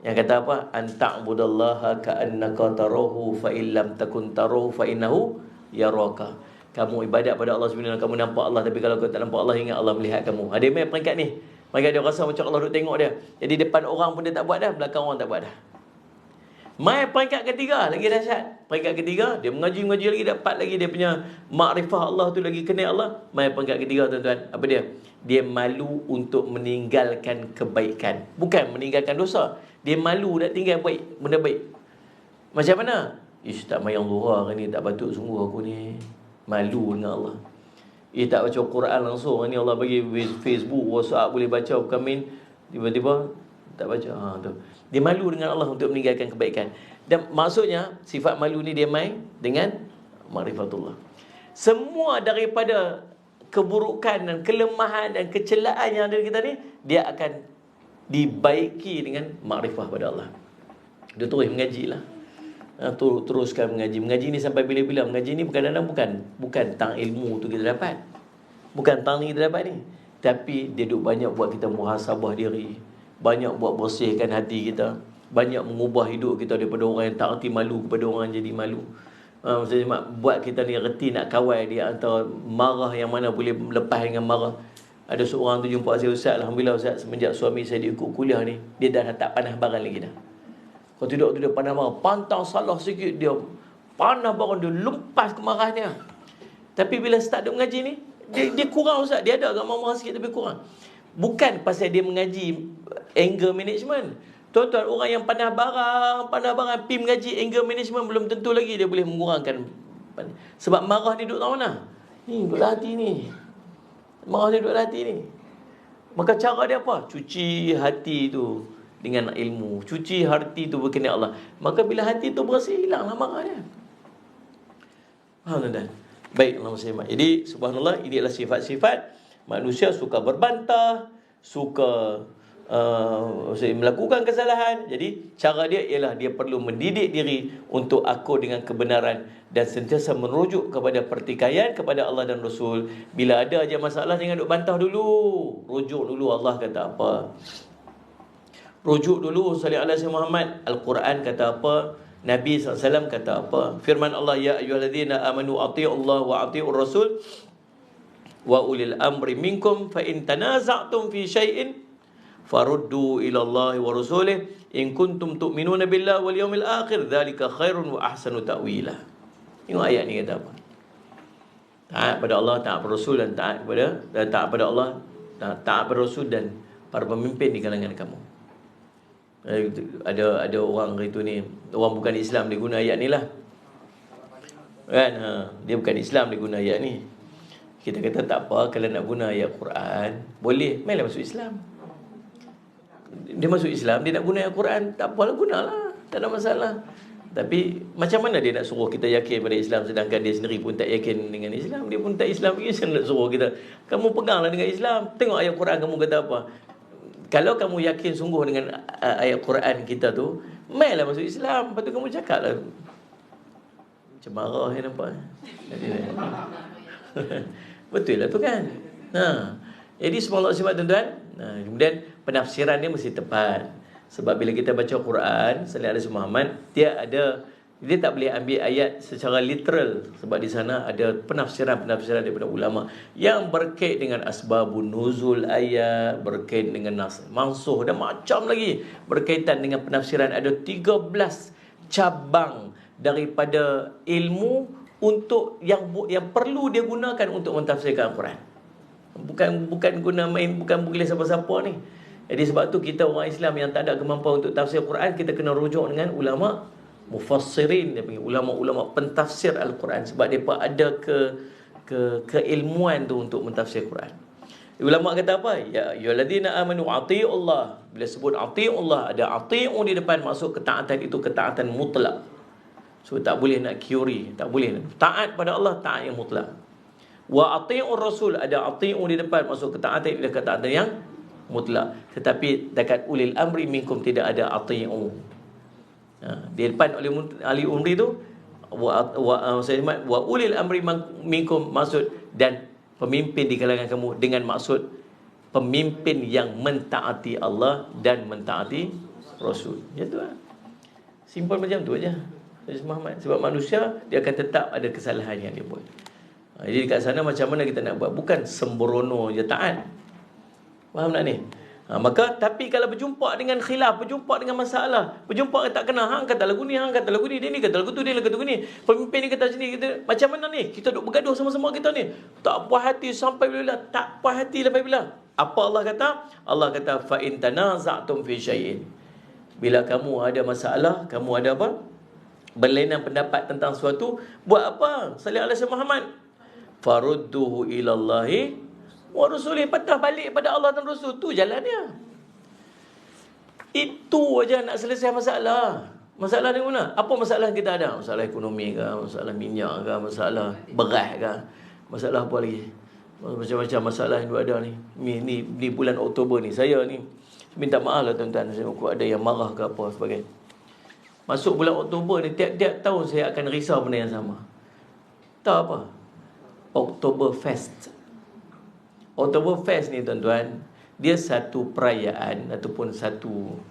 A: Yang kata apa? Anta'budallaha ka'annaka tarahu fa illam takun tarahu fa innahu yaraka. Kamu ibadat pada Allah sebenarnya kamu nampak Allah, tapi kalau kau tak nampak Allah, ingat Allah melihat kamu. Ada main peringkat ni. Peringkat dia rasa macam Allah duk tengok dia. Jadi depan orang pun dia tak buat dah, belakang orang tak buat dah. Main peringkat ketiga lagi dahsyat. Peringkat ketiga dia mengaji lagi, dapat lagi dia punya makrifah Allah tu, lagi kenal Allah. Main peringkat ketiga tuan-tuan, apa dia? Dia malu untuk meninggalkan kebaikan. Bukan meninggalkan dosa. Dia malu nak tinggal baik, benda baik. Macam mana? Tak mayang zuhur hari ni, tak patut sungguh aku ni. Malu dengan Allah. Tak baca Quran langsung. Ni Allah bagi Facebook, WhatsApp boleh baca, komen, tiba-tiba tak baca. Tu. Dia malu dengan Allah untuk meninggalkan kebaikan. Dan maksudnya sifat malu ni dia main dengan ma'rifatullah. Semua daripada keburukan dan kelemahan dan kecelaan yang ada di kita ni, dia akan dibaiki dengan makrifah pada Allah. Dia terus mengajilah. Teruskan mengaji. Mengaji ni sampai bila-bila. Mengaji ni kadang-kadang bukan tang ilmu tu kita dapat. Bukan tang ni kita dapat ni. Tapi dia duk banyak buat kita muhasabah diri. Banyak buat bersihkan hati kita. Banyak mengubah hidup kita daripada orang yang tak reti malu kepada orang yang jadi malu. Maksudnya buat kita ni reti nak kawal dia, antara marah yang mana boleh lepas dengan marah. Ada seorang tu jumpa saya, Ustaz, Alhamdulillah Ustaz, semenjak suami saya diikut kuliah ni, dia dah tak panah barang lagi dah. Kalau tidak tu dia panah barang, pantang salah sikit dia panah barang, dia lempas kemarahannya. Tapi bila start dia mengaji ni, dia kurang Ustaz, dia ada agak marah sikit tapi kurang. Bukan pasal dia mengaji anger management. Tuan-tuan, orang yang pandai barang, pergi mengaji anger management, belum tentu lagi dia boleh mengurangkan. Sebab marah ni duduk tahu mana? Ni duduk hati ni. Marah ni duduk hati ni. Maka cara dia apa? Cuci hati tu dengan ilmu. Cuci hati tu berkenaan Allah. Maka bila hati tu bersih, hilanglah marah dia. Faham tuan-tuan? Baik, Allahumma salli. Jadi subhanallah, ini adalah sifat-sifat manusia suka berbantah, suka melakukan kesalahan. Jadi cara dia ialah dia perlu mendidik diri untuk akur dengan kebenaran dan sentiasa merujuk kepada pertikaian kepada Allah dan Rasul. Bila ada aja masalah, jangan duk bantah dulu. Rujuk dulu Allah kata apa. Rujuk dulu salli ala sayyidina Muhammad. Al-Quran kata apa, Nabi SAW kata apa. Firman Allah, ya ayyuhalladzina amanu atii'ullah wa atii'ur rasul wa ulil amri minkum fa in tanaza'tum fi syai'in faruddu ila Allah wa rasulih in kuntum tu'minuna billahi wal yawmil akhir dzalika khairun wa ahsanu ta'wila. Tengok ayat ni kata apa. Taat pada Allah, taat pada Rasul, dan taat pada Allah, taat pada Rasul dan para pemimpin di kalangan kamu. Ada orang itu ni, orang bukan Islam dia guna ayat ni lah. Kan? Dia bukan Islam dia guna ayat ni. Kita kata tak apa, kalau nak guna ayat Quran, boleh, mainlah masuk Islam. Dia masuk Islam, dia nak guna ayat Quran, tak apalah, gunalah, tak ada masalah. Tapi macam mana dia nak suruh kita yakin pada Islam sedangkan dia sendiri pun tak yakin dengan Islam? Dia pun tak Islam, dia nak suruh kita, kamu peganglah dengan Islam, tengok ayat Quran kamu kata apa. Kalau kamu yakin sungguh dengan ayat Quran kita tu, mainlah masuk Islam. Lepas tu kamu cakaplah. Macam marah yang nampak. Betul lah tu kan. Jadi semua Allah sebab tuan-tuan. Kemudian penafsiran dia mesti tepat. Sebab bila kita baca Quran Sallallahu Alaihi Muhammad, dia tak boleh ambil ayat secara literal. Sebab di sana ada penafsiran daripada ulama yang berkait dengan asbabun nuzul ayat, berkait dengan nas mansuh dan macam lagi berkaitan dengan penafsiran. Ada 13 cabang daripada ilmu untuk yang perlu dia gunakan untuk mentafsirkan Al-Quran. Bukan guna main, bukan boleh siapa-siapa ni. Jadi sebab tu kita orang Islam yang tak ada kemampuan untuk tafsir Al-Quran, kita kena rujuk dengan ulama mufassirin, dia panggil ulama-ulama pentafsir Al-Quran, sebab depa ada keilmuan tu untuk mentafsir Al-Quran. Ulama kata apa? Ya ayyuhallazina amanu atiiullah. Bila sebut atiiullah, ada atii'u di depan, maksud ketaatan itu ketaatan mutlak. So tak boleh nak curi, tak boleh. Taat pada Allah, taat yang mutlak. Wa atii'ur rasul, ada atii'u di depan, maksud ketaatan itu ketaatan yang mutlak. Tetapi dekat ulil amri minkum tidak ada atii'u. Di depan ahli umri tu wa ulil amri minkum, maksud dan pemimpin di kalangan kamu, dengan maksud pemimpin yang mentaati Allah dan mentaati Rasul. Ya tu lah. Simple macam tu aja. Muhammad. Sebab manusia dia akan tetap ada kesalahan yang dia buat. Jadi kat sana macam mana kita nak buat? Bukan sembrono je taat. Faham tak ni? Maka tapi kalau berjumpa dengan khilaf, berjumpa dengan masalah, berjumpa tak kena, hang kata lagu ni, hang kata lagu ni, dia ni kata lagu tu, dia kata lagu ni, pemimpin ni kata sini, kita macam mana ni? Kita duk bergaduh sama-sama kita ni. Tak puas hati sampai bila? Tak puas hati sampai bila? Apa Allah kata? Allah kata fa in tanaza'tum fi syai'in. Bila kamu ada masalah, kamu ada apa? Berlainan pendapat tentang sesuatu, buat apa? Sallallahu alaihi Muhammad. Farudduhu ilallahi wa rasulih, patah balik pada Allah dan Rasul. Tu jalan dia. Itu aja nak selesai masalah. Masalah di mana? Apa masalah kita ada? Masalah ekonomi ke, masalah minyak ke, masalah beras ke, masalah apa lagi? Macam-macam masalah yang ada ni. Ni bulan Oktober ni, saya ni minta maaf lah tuan-tuan, saya ada yang marah ke apa sebagainya. Masuk bulan Oktober ni, tiap-tiap tahun saya akan risau benda yang sama. Tahu apa? Oktoberfest. Oktoberfest ni tuan-tuan, dia satu perayaan ataupun satu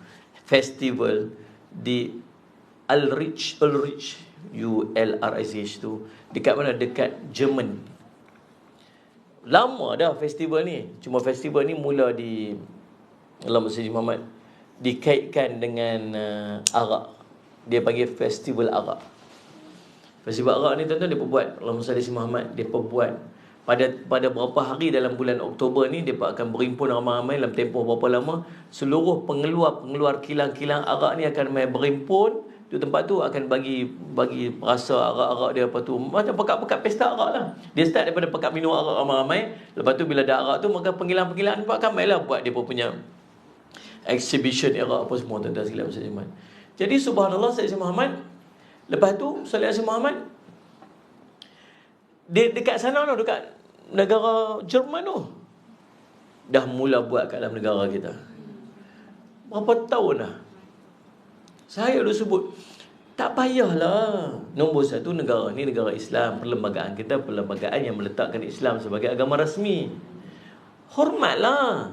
A: festival di Ulrich, ULRICH tu, dekat mana? Dekat Jerman. Lama dah festival ni. Cuma festival ni mula di Allahumma salli Muhammad, dikaitkan dengan arak. Dia panggil festival arak. Festival arak ni tuan-tuan dia perbuat, Allahumma salli Muhammad, dia perbuat pada berapa hari dalam bulan Oktober ni, dia akan berimpun ramai-ramai dalam tempoh berapa lama. Seluruh pengeluar kilang-kilang arak ni akan berimpun di tempat tu, akan bagi rasa arak-arak dia. Apa tu, macam pekat-pekat pesta arak lah. Dia start daripada pekat minum arak ramai-ramai. Lepas tu bila ada arak tu, maka penggilang-penggilaan akan mainlah buat dia punya exhibition arak apa semua tuan-tuan sekalian muslimin. Jadi subhanallah Sayyidina Muhammad, lepas tu Sayyidina Muhammad dia dekat sana tu, dekat negara Jerman tu, dah mula buat kat dalam negara kita. Berapa tahun dah saya dah sebut, tak payahlah. Nombor satu, negara ni negara Islam. Perlembagaan kita perlembagaan yang meletakkan Islam sebagai agama rasmi. Hormatlah.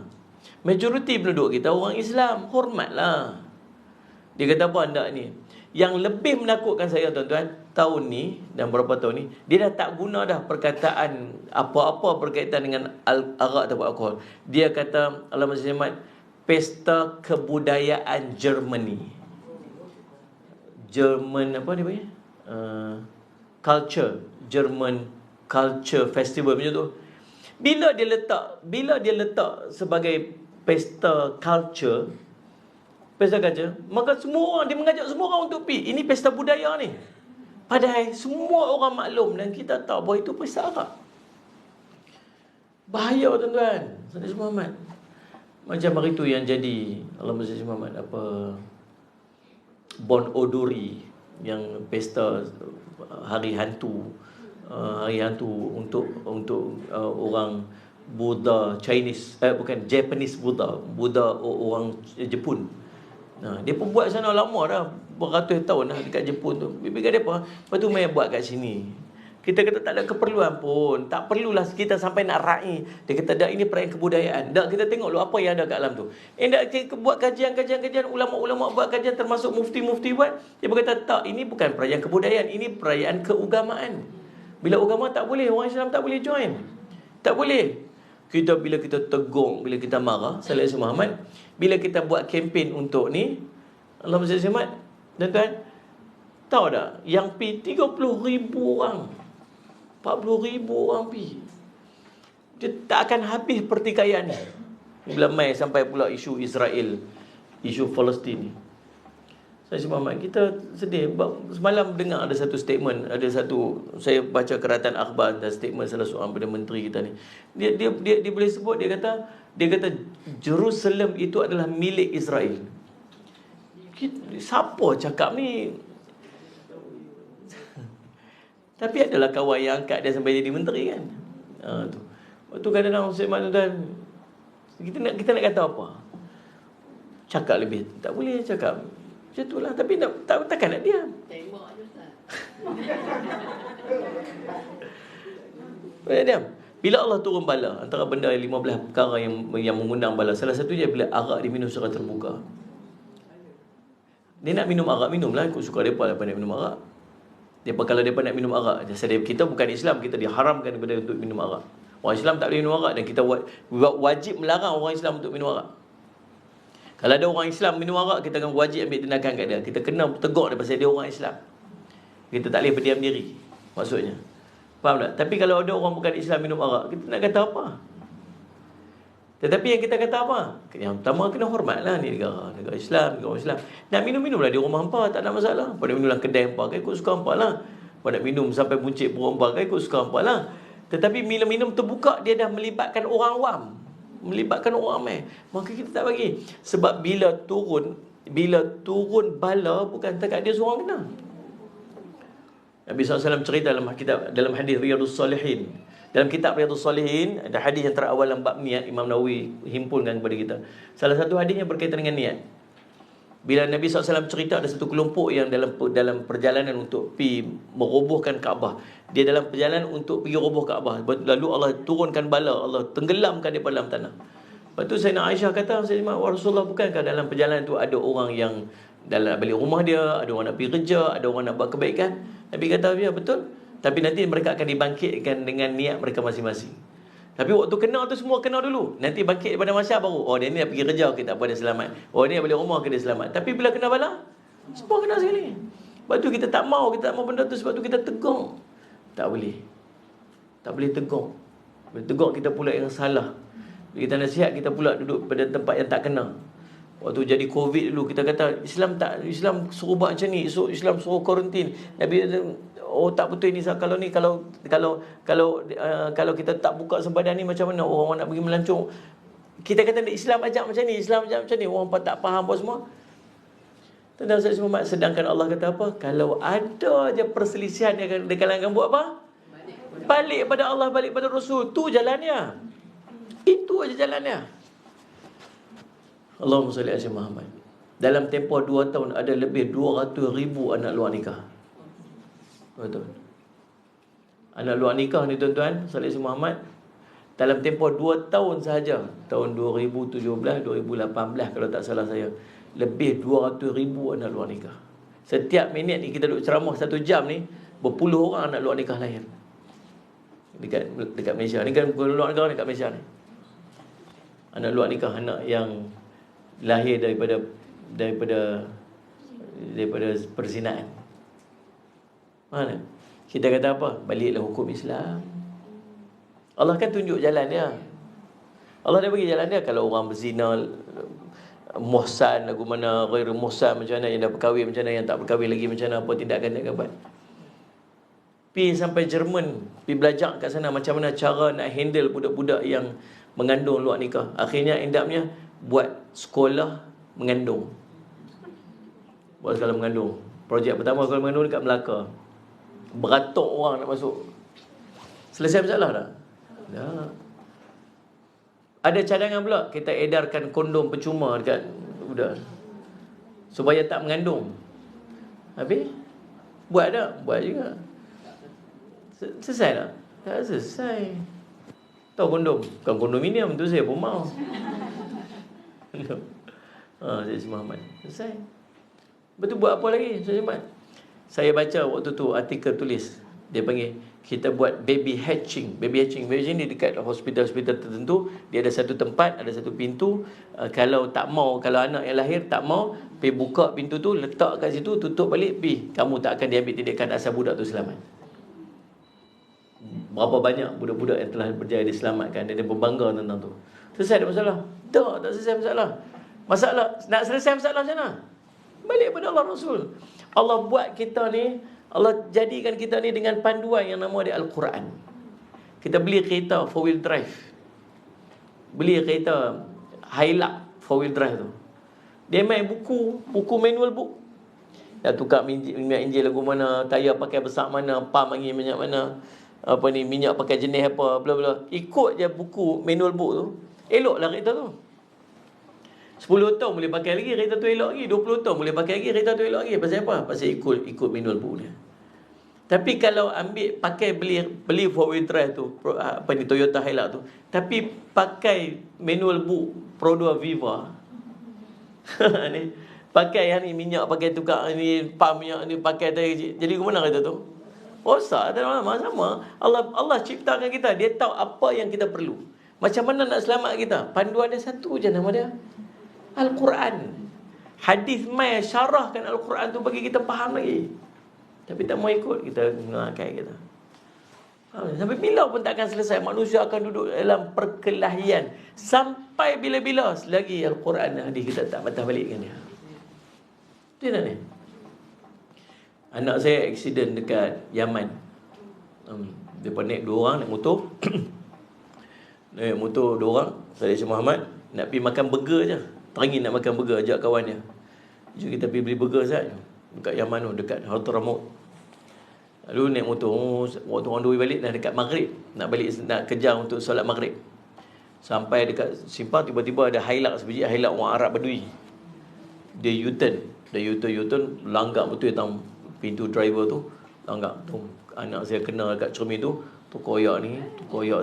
A: Majoriti penduduk kita orang Islam, hormatlah. Dia kata apa anda ni? Yang lebih menakutkan saya tuan-tuan, tahun ni dan beberapa tahun ni, dia dah tak guna dah perkataan apa-apa berkaitan dengan arak atau alkohol. Dia kata, Allahumma salli Muhammad, pesta kebudayaan Germany. German apa dia panggil? Culture, German Culture Festival macam tu. Bila dia letak sebagai pesta culture, maka semua orang, dia mengajak semua orang untuk pergi. Ini pesta budaya ni. Padahal semua orang maklum dan kita tahu bahawa itu pesta arak. Bahaya tuan-tuan. Saudara Muhammad. Macam hari tu yang jadi, Allahumma salli Muhammad, apa, Bon Odori, yang pesta hari hantu, untuk orang Buddha Chinese, bukan Japanese Buddha orang Jepun. Dia pun buat sana lama dah, beratus tahun dah dekat Jepun tu. Biar dia apa? Lepas tu main buat kat sini. Kita kata tak ada keperluan pun, tak perlulah kita sampai nak raih. Dia kata dah, ini perayaan kebudayaan. Dah, kita tengok lu apa yang ada kat dalam tu. Dah kita buat kajian, ulama-ulama buat kajian, termasuk mufti-mufti buat. Dia berkata tak, ini bukan perayaan kebudayaan, ini perayaan keugamaan. Bila agama tak boleh, orang Islam tak boleh join. Tak boleh. Bila kita tegur, bila kita marah, Sallallahu Alaihi Muhammad, bila kita buat kempen untuk ni, Allahumma salli Muhammad, tuan-tuan, tahu tak, yang pi 30,000 orang, 40,000 orang pi. Dia tak akan habis pertikaian ni. Bila mai sampai pula isu Israel, isu Palestin ni. Saya Muhammad, kita sedih. Semalam dengar ada satu statement, saya baca Keratan Akhbar dan statement salah seorang Perdana Menteri kita ni. Dia boleh sebut, dia kata Jerusalem itu adalah milik Israel. Siapa cakap ni? Tapi adalah kawan yang angkat dia sampai jadi menteri kan. Tu kadang-kadang saya tuan, kita nak kata apa? Cakap lebih. Tak boleh cakap. Macam itulah. Tapi takkan nak diam.
C: Tembak je Ustaz.
A: Diam. Bila Allah turun bala, antara benda 15 perkara yang mengundang bala, salah satunya bila arak diminum secara terbuka. Dia nak minum arak, minumlah. Aku suka mereka nak minum arak. Kalau mereka nak minum arak, kita bukan Islam, kita diharamkan daripada untuk minum arak. Orang Islam tak boleh minum arak, dan kita wajib melarang orang Islam untuk minum arak. Kalau ada orang Islam minum arak, kita akan wajib ambil tindakan kat dia. Kita kena tegur dia pasal dia orang Islam. Kita tak boleh berdiam diri, maksudnya. Faham tak? Tapi kalau ada orang bukan Islam minum arak, kita nak kata apa? Tetapi yang kita kata apa? Yang pertama, kena hormatlah ni negara Islam, negara Islam. Nak minum-minumlah di rumah hampa, tak ada masalah. Pada minumlah kedai hampa, kan ikut suka hampa lah. Pada minum sampai buncit perut hampa, kan ikut suka hampa lah. Tetapi minum-minum terbuka, dia dah melibatkan orang awam, melibatkan orang ramai, maka kita tak bagi. Sebab bila turun bala, bukan takat dia seorang kena. Nabi SAW cerita dalam hadis Riyadhus Salihin. Dalam kitab Riyadhus Salihin ada hadis yang terawal dalam bab niat, Imam Nawawi himpunkan kepada kita. Salah satu hadisnya berkaitan dengan niat. Bila Nabi SAW cerita ada satu kelompok yang dalam perjalanan untuk pergi merobohkan Kaabah. Dia dalam perjalanan untuk pergi roboh Kaabah. Lalu Allah turunkan bala, Allah tenggelamkan dia dalam tanah. Lepas tu Sayyidina Aisyah kata, Rasulullah, bukankah dalam perjalanan tu ada orang yang dalam balik rumah dia, ada orang nak pergi kerja, ada orang nak buat kebaikan? Nabi kata, ya betul. Tapi nanti mereka akan dibangkitkan dengan niat mereka masing-masing. Tapi waktu kena tu semua kena dulu. Nanti bangkit daripada mahsyar baru, oh dia ni nak pergi kerja, kita tak apa, dia selamat. Oh dia balik rumah, dia selamat. Tapi bila kena bala, semua kena sekali. Sebab tu kita tak mau benda tu, sebab tu kita tegur. Tak boleh. Tak boleh tegur. Bila tegur kita pula yang salah. Bila kita nasihat, kita pula duduk pada tempat yang tak kena. Waktu jadi Covid dulu, kita kata Islam suruh buat macam ni, Islam suruh kuarantin. Nabi tak betul ini. Kalau kita tak buka sempadan ni, macam mana orang nak pergi melancong? Kita kata Islam ajak macam ni, Islam ajak macam ni, orang tak faham apa semua. Tentang saya semua, sedangkan Allah kata apa? Kalau ada je perselisihan di kalangan, buat apa? Balik pada Allah, balik pada Rasul. Tu jalannya. Itu aja jalannya. Allahumma salli ala Muhammad. Dalam tempoh 2 tahun ada lebih 200,000 anak luar nikah. Betul. Anak luar nikah ni tuan-tuan, Sallallahu Alaihi Muhammad, dalam tempoh 2 tahun sahaja, tahun 2017, 2018 kalau tak salah saya, lebih 200,000 anak luar nikah. Setiap minit ni kita duduk ceramah 1 jam ni, berpuluh orang anak luar nikah lahir dekat Malaysia. Ni kan luar negara dekat Malaysia ni. Anak luar nikah, anak yang lahir daripada perzinaan. Mana? Kita kata apa? Baliklah hukum Islam. Allah kan tunjuk jalan dia. Allah dah bagi jalan dia. Kalau orang berzina, muhsan lagu mana, muhsan macam mana, yang dah berkahwin macam mana, yang tak berkahwin lagi macam mana, apa tindakan dia buat. pergi sampai Jerman, pergi belajar kat sana macam mana cara nak handle budak-budak yang mengandung luar nikah. Akhirnya end up-nya buat sekolah mengandung. Buat sekolah mengandung. Projek pertama sekolah mengandung dekat Melaka. Beratuk orang nak masuk. Selesai masalah tak? Tak. Ada cadangan pula, kita edarkan kondom percuma dekat budak supaya tak mengandung. Habis buat tak? Buat juga. Selesai tak? Tak selesai. Tahu kondom? Bukan kondominium tu, saya pun mau. Saya Muhammad. Selesai. Betul, buat apa lagi? Saya baca waktu tu artikel tulis. Dia panggil, kita buat baby hatching. Baby hatching ni dekat hospital-hospital tertentu. Dia ada satu tempat, ada satu pintu. Kalau tak mau, kalau anak yang lahir tak mau, pergi buka pintu tu, letak kat situ, tutup balik, pergi. Kamu tak akan diambil tindakan asal budak tu selamat. Berapa banyak budak-budak yang telah berjaya diselamatkan. Dia berbangga tentang tu. Selesai tak masalah? Tak selesai masalah. Masalah, nak selesai masalah macam mana? Balik pada Allah Rasul. Allah buat kita ni, Allah jadikan kita ni dengan panduan yang nama dia Al-Quran. Kita beli kereta 4-wheel drive, beli kereta Hilux 4-wheel drive tu, dia main buku manual book. Dah tukar minyak enjin lagu mana, tayar pakai besar mana, pam angin minyak mana, minyak pakai jenis apa, bla bla. Ikut je buku manual book tu. Eloklah kereta tu. 10 tahun boleh pakai lagi, kereta tu elok lagi. 20 tahun boleh pakai lagi, kereta tu elok lagi. Pasal apa? Pasal ikut manual book dia. Tapi kalau beli 4-wheel drive tu, Toyota Hilux tu, tapi pakai manual book Pro 2 Viva ni, pakai yang ni minyak, pakai tukar ni pam minyak ni, pakai tadi, jadi ke mana kereta tu? Rosak. Tak ada sama. Allah ciptakan kita, dia tahu apa yang kita perlu. Macam mana nak selamat kita? Panduan dia satu je, nama dia Al-Quran. Hadis mai syarahkan Al-Quran tu bagi kita faham lagi. Tapi tak mau ikut, kita ngakai kita. Sampai bila pun takkan selesai. Manusia akan duduk dalam perkelahian sampai bila-bila selagi Al-Quran dan hadis kita tak patah balikkan dia. Itu ni. Anak saya aksiden dekat Yaman. Dia naik 2 orang naik motor. Naik motor 2 orang, saya Syekh Muhammad nak pergi makan burger je. Teringin nak makan burger, ajak kawan dia. Jom kita pergi beli burger saja dekat Yaman tu, dekat Hadramaut. Lalu naik motor, waktu on the way balik dah dekat maghrib, nak kejar untuk solat maghrib. Sampai dekat simpang, tiba-tiba ada Hilux sebiji, Hilux orang Arab Badui. Dia U-turn, langgak betul dalam pintu driver tu, langgak tu. Anak saya kena dekat cermin tu, koyak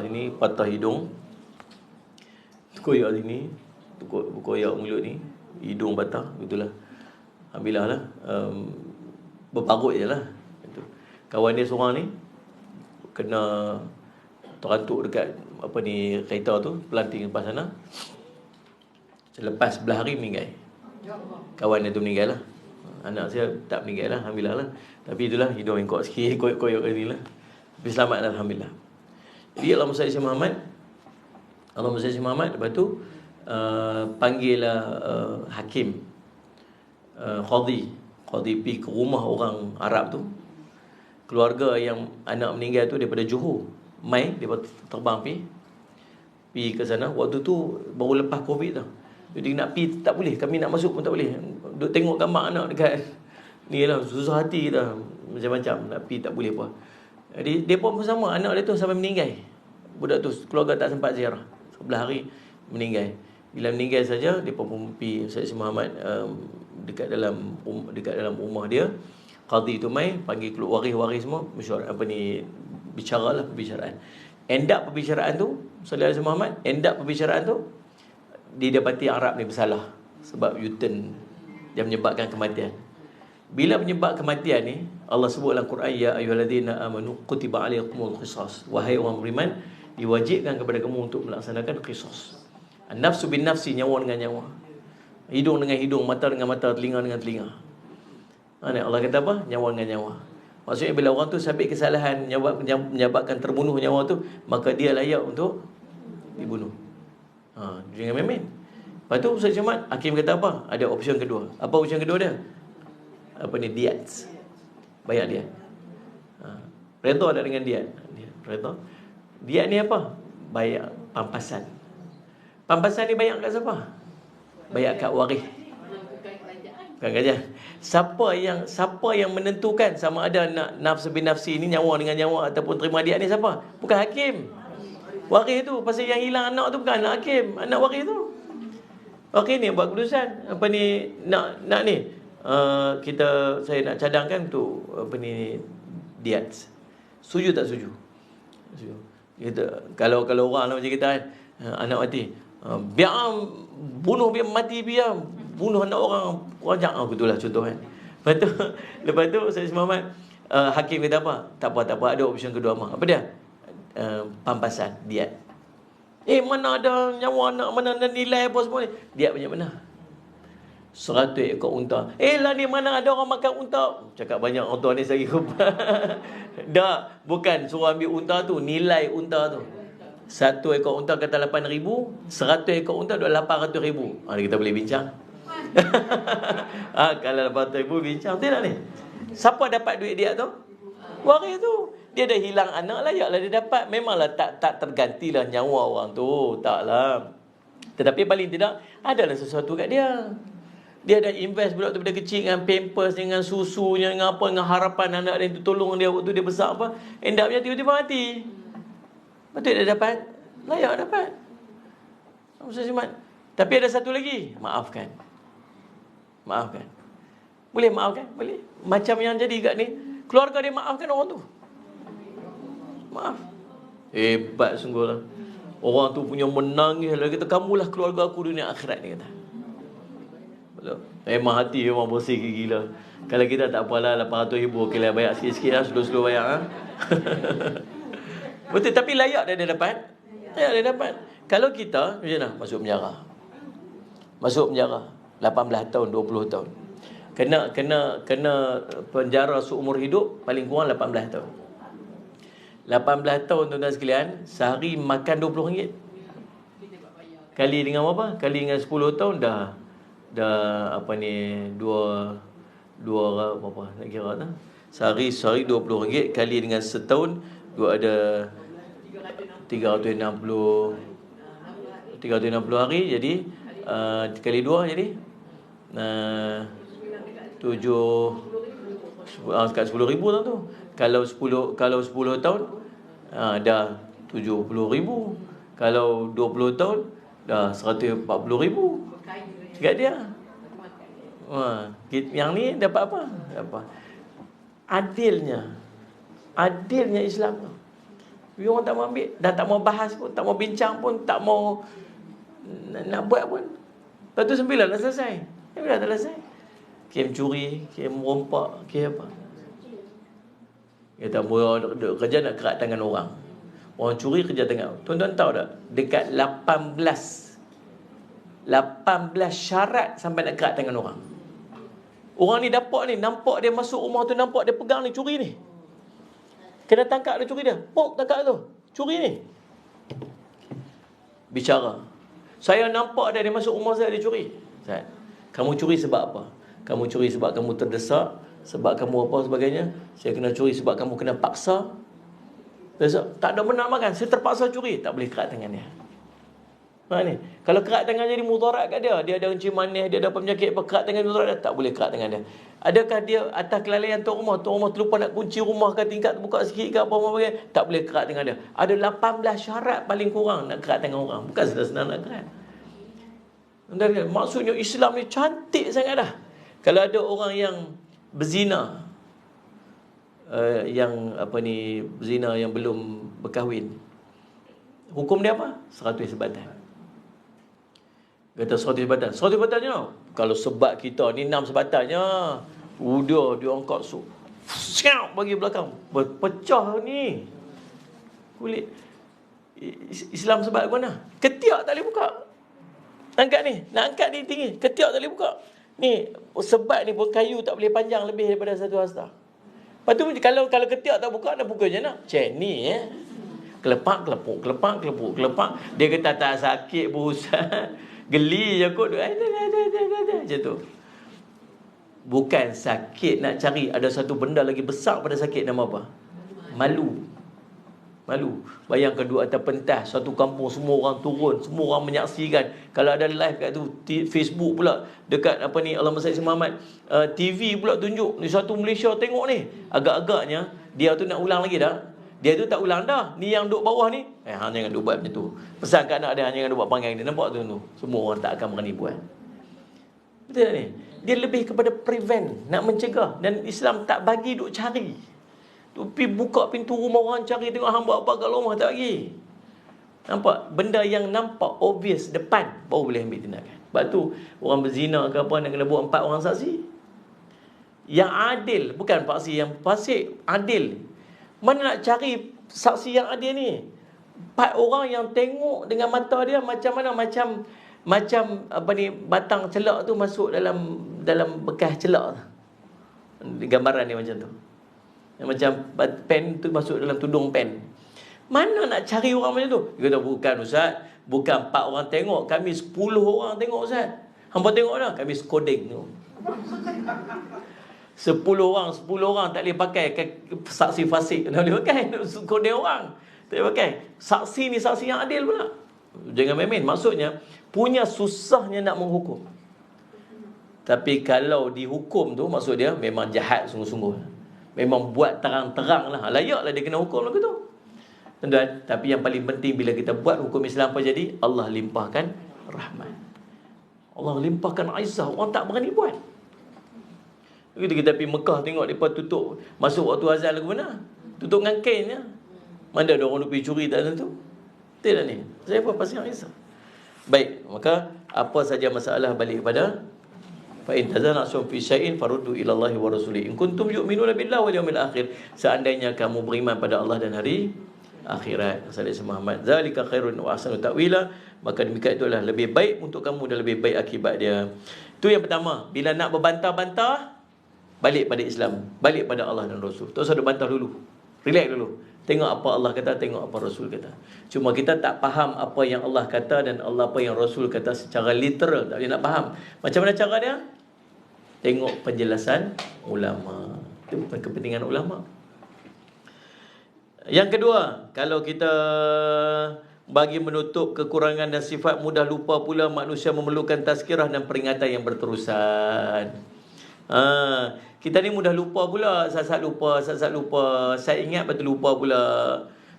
A: sini, patah hidung. Koyak sini, koyak mulut ni, hidung patah, begitulah. Alhamdulillah lah, berparut je lah. Kawan dia seorang ni kena terantuk dekat kereta tu, pelanting lepas sana. Selepas 11 hari meninggal. Kawan dia tu meninggal lah. Anak saya tak meninggal lah, alhamdulillah lah. Tapi itulah, hidung bengkok sikit, koyak-koyak ni lah. Tapi selamat lah, alhamdulillah. Jadi Allahumma salli Syekh Muhammad. Lepas tu panggillah hakim Qadhi pergi ke rumah orang Arab tu. Keluarga yang anak meninggal tu daripada Johor, dia terbang pergi ke sana. Waktu tu baru lepas Covid tau. Jadi nak pergi tak boleh, kami nak masuk pun tak boleh. Duk tengok gambar anak dekat ni lah, susah hati dah, macam-macam nak pergi tak boleh apa. Jadi dia pun sama, anak dia tu sampai meninggal. Budak tu keluarga tak sempat ziarah, 11 hari meninggal. Bila meninggal saja, dia pun pergi Syekh Muhammad dekat dalam rumah dia. Qadhi tu panggil waris-waris semua, mesyuarat bicaralah perbicaraan. End up perbicaraan tu, Sallallahu Alaihi Muhammad, perbicaraan tu didapati Arab ni bersalah sebab U-turn yang menyebabkan kematian. Bila menyebab kematian ni, Allah sebut dalam Quran, ya ayyuhallazina amanu kutiba alaikumul qisas. Wahai orang beriman, diwajibkan kepada kamu untuk melaksanakan qisas. An-nafsu bin nafsi, nyawa dengan nyawa, hidung dengan hidung, mata dengan mata, telinga dengan telinga. Allah kata apa? Nyawa dengan nyawa. Maksudnya bila orang tu sabit kesalahan menyebabkan terbunuh nyawa tu, maka dia layak untuk dibunuh. Jangan main-main. Lepas tu Ustaz Syamad, hakim kata apa? Ada option kedua. Apa option kedua dia? Diat. Bayar dia. Redha tak dengan diat? Redha. Diat ni apa? Bayar pampasan. Pampasan ni bayar kat siapa? Bayar kat waris. Bukan kerajaan. Siapa yang menentukan sama ada nak nafs binafsi ni, nyawa dengan nyawa ataupun terima diat ni siapa? Bukan hakim. Waris tu. Pasal yang hilang anak tu bukan anak hakim, anak waris tu. Waris ni buat keputusan. Apa ni nak ni? Saya nak cadangkan tu apa ni diat. Setuju tak setuju? Setuju. Kita kalau orang macam kita kan, anak mati, biar bunuh, biar mati, biar bunuh anak orang jangan, betul lah contoh kan. Lepas tu Said Muhammad, hakim kata apa? Tak apa, ada option kedua mah. Apa dia? Pampasan, diat. Mana ada nyawa anak, mana ada nilai apa semua ni. Diat banyak mana? 100 ekor unta. Lah ni mana ada orang makan unta. Cakap banyak unta ni sagi kubat. Tak, bukan suruh ambil unta tu, nilai unta tu. 1 ekor unta kata 8,000, 100 ekor unta dah 800,000. Kita boleh bincang. Kalau 800,000 bincang betul tak ni? Siapa dapat duit dia tu? Waris tu. Dia dah hilang anak, layaklah dia dapat. Memanglah tak tergantilah nyawa orang tu, taklah. Tetapi paling tidak adalah sesuatu kat dia. Dia dah invest budak tu daripada kecil dengan pampers, dengan susunya, dengan apa, dengan harapan anak dia tu tolong dia waktu dia besar apa. End up-nya tiba-tiba mati. Betul dia dapat? Layak dapat. Tapi ada satu lagi, maafkan. Boleh maafkan? Boleh. Macam yang jadi kat ni, keluarga dia maafkan orang tu. Maaf. Hebat sungguh lah. Orang tu punya menangis. Dia kata, kamulah keluarga aku dunia akhirat, dia kata. Memang hati memang bersih gila. Kalau kita tak apalah 800,000 okey lah, bayar sikit-sikit lah, slow-slow bayar ha? Betul, tapi layak dia dapat. Layak dia dapat. Kalau kita macam mana? Masuk penjara 18 tahun, 20 tahun. Kena penjara seumur hidup, paling kurang 18 tahun. 18 tahun tuan-tuan sekalian, sehari makan RM20. Kali dengan apa? Kali dengan 10 tahun dah apa ni, dua apa nak kira tak? Sehari RM20 kali dengan setahun, dua ada 360 hari, jadi kali 2 jadi 10,000 tahun tu. Kalau 10 tahun dah 70,000. Kalau 20 tahun dah 140,000 kat dia. Yang ni dapat apa? Dapat adilnya Islam tu. Orang tak mau ambil, dah tak mau bahas pun, tak mau bincang pun, tak mau nak buat pun. Lepas tu 9 dah selesai. Dah selesai. Kem curi, kem rompak, kem apa. Kita kerja nak kerat tangan orang. Orang curi kerja tangan. Tuan-tuan tahu tak? Dekat 18 syarat sampai nak kerat tangan orang. Orang ni dapat ni, nampak dia masuk rumah tu, nampak dia pegang ni, curi ni. Kena tangkap dia curi dia. Pok tangkap tu. Curi ni. Bicara. Saya nampak dia masuk rumah saya, dia curi. Kamu curi sebab apa? Kamu curi sebab kamu terdesak, sebab kamu apa sebagainya. Saya kena curi sebab kamu kena paksa. Tak ada benar makan, saya terpaksa curi. Tak boleh kerat tangan dia. Ni. Kalau kerat tangan jadi mudarat kat dia, dia ada kencing manis, dia ada penyakit apa, kerat tangan mudarat dia, tak boleh kerat tangan dia. Adakah dia atas kelalaian tuan rumah terlupa nak kunci rumah ke, tingkat terbuka sikit ke apa bagai, tak boleh kerat tangan dia. Ada 18 syarat paling kurang nak kerat tangan orang. Bukan senang-senang nak kerat. Maksudnya Islam ni cantik sangat dah. Kalau ada orang yang berzina, berzina yang belum berkahwin, hukum dia apa? 100 sebatan. Kata 100 sebatan. 100 sebatannya, kalau sebat kita ni 6 sebatannya, udah dia angkat siap bagi belakang, berpecah ni kulit. Islam sebat mana? Ketiak tak boleh buka. Angkat ni, nak angkat ni tinggi, ketiak tak boleh buka. Ni sebat ni pun kayu tak boleh panjang lebih daripada 1 hasta. Lepas tu kalau ketiak tak buka, nak buka je nak. Macam ni Kelepak, kelepuk, kelepak, kelepuk, kelepak. Dia kata tak sakit berusaha. Geli je kot. Macam tu. Bukan sakit nak cari. Ada satu benda lagi besar pada sakit, nama apa? Malu. Bayangkan duduk atas pentas satu kampung, semua orang turun, semua orang menyaksikan. Kalau ada live kat tu, Facebook pula, dekat apa ni, Allahumma salli Muhammad, TV pula tunjuk ni, satu Malaysia tengok ni. Agak-agaknya dia tu nak ulang lagi dah. Dia tu tak ulang dah. Ni yang duduk bawah ni, hang jangan duduk buat macam tu. Pesan kat anak dia, jangan duduk buat panggang ni. Nampak tu? Semua orang tak akan berani buat. Betul tak ni? Dia lebih kepada prevent, nak mencegah. Dan Islam tak bagi duk cari. Tapi buka pintu rumah orang, cari tengok hang buat apa kat rumah, tak bagi. Nampak? Benda yang nampak obvious depan baru boleh ambil tindakan. Sebab tu orang berzina ke apa nak kena buat 4 orang saksi. Yang adil, bukan saksi yang fasik, adil. Mana nak cari saksi yang adil ni? 4 orang yang tengok dengan mata dia macam mana, macam apa ni, batang celak tu masuk dalam bekas celak. Gambaran dia macam tu. Macam pen tu masuk dalam tudung pen. Mana nak cari orang macam tu? Dia kata, bukan Ustaz, bukan 4 orang tengok, kami 10 orang tengok Ustaz. Hampa tengok dah, kami skoding tu. 10 orang tak boleh pakai saksi fasik, tak boleh pakai skoding orang. Tak boleh pakai. Saksi ni saksi yang adil pula. Jangan main-main. Maksudnya punya susahnya nak menghukum. Tapi kalau dihukum tu, maksud dia memang jahat sungguh-sungguh. Memang buat terang-terang lah. Layaklah dia kena hukum lagu tu. Tuan-tuan, tapi yang paling penting bila kita buat hukum Islam apa jadi? Allah limpahkan rahmat. Allah limpahkan aizah. Orang tak berani buat. Kita pergi Mekah tengok mereka tutup. Masuk waktu azan lagu mana? Tutup dengan kainnya. Mana ada orang pergi curi tak tentu. Tidak ni. Saya apa pasal aizah. Baik, maka apa saja masalah balik kepada fa in tazanasum fi syai'in faruddu ila Allahi wa rasulih in kuntum yu'minuna billahi wal yawmil akhir. Seandainya kamu beriman pada Allah dan hari akhirat. Sallallahu Muhammad. Zalika khairun wa ahsanu ta'wila. Maka demikian itulah lebih baik untuk kamu dan lebih baik akibat dia. Itu yang pertama. Bila nak berbantah-bantah, balik pada Islam, balik pada Allah dan Rasul. Tak usah bantah dulu. Relax dulu. Tengok apa Allah kata, tengok apa Rasul kata. Cuma kita tak faham apa yang Allah kata dan apa yang Rasul kata secara literal. Tak boleh nak faham. Macam mana cara dia? Tengok penjelasan ulama. Itu bukan kepentingan ulama. Yang kedua, kalau kita bagi menutup kekurangan dan sifat mudah lupa pula, manusia memerlukan tazkirah dan peringatan yang berterusan. Kita ni mudah lupa pula, sat-sat lupa. Saya ingat betul lupa pula.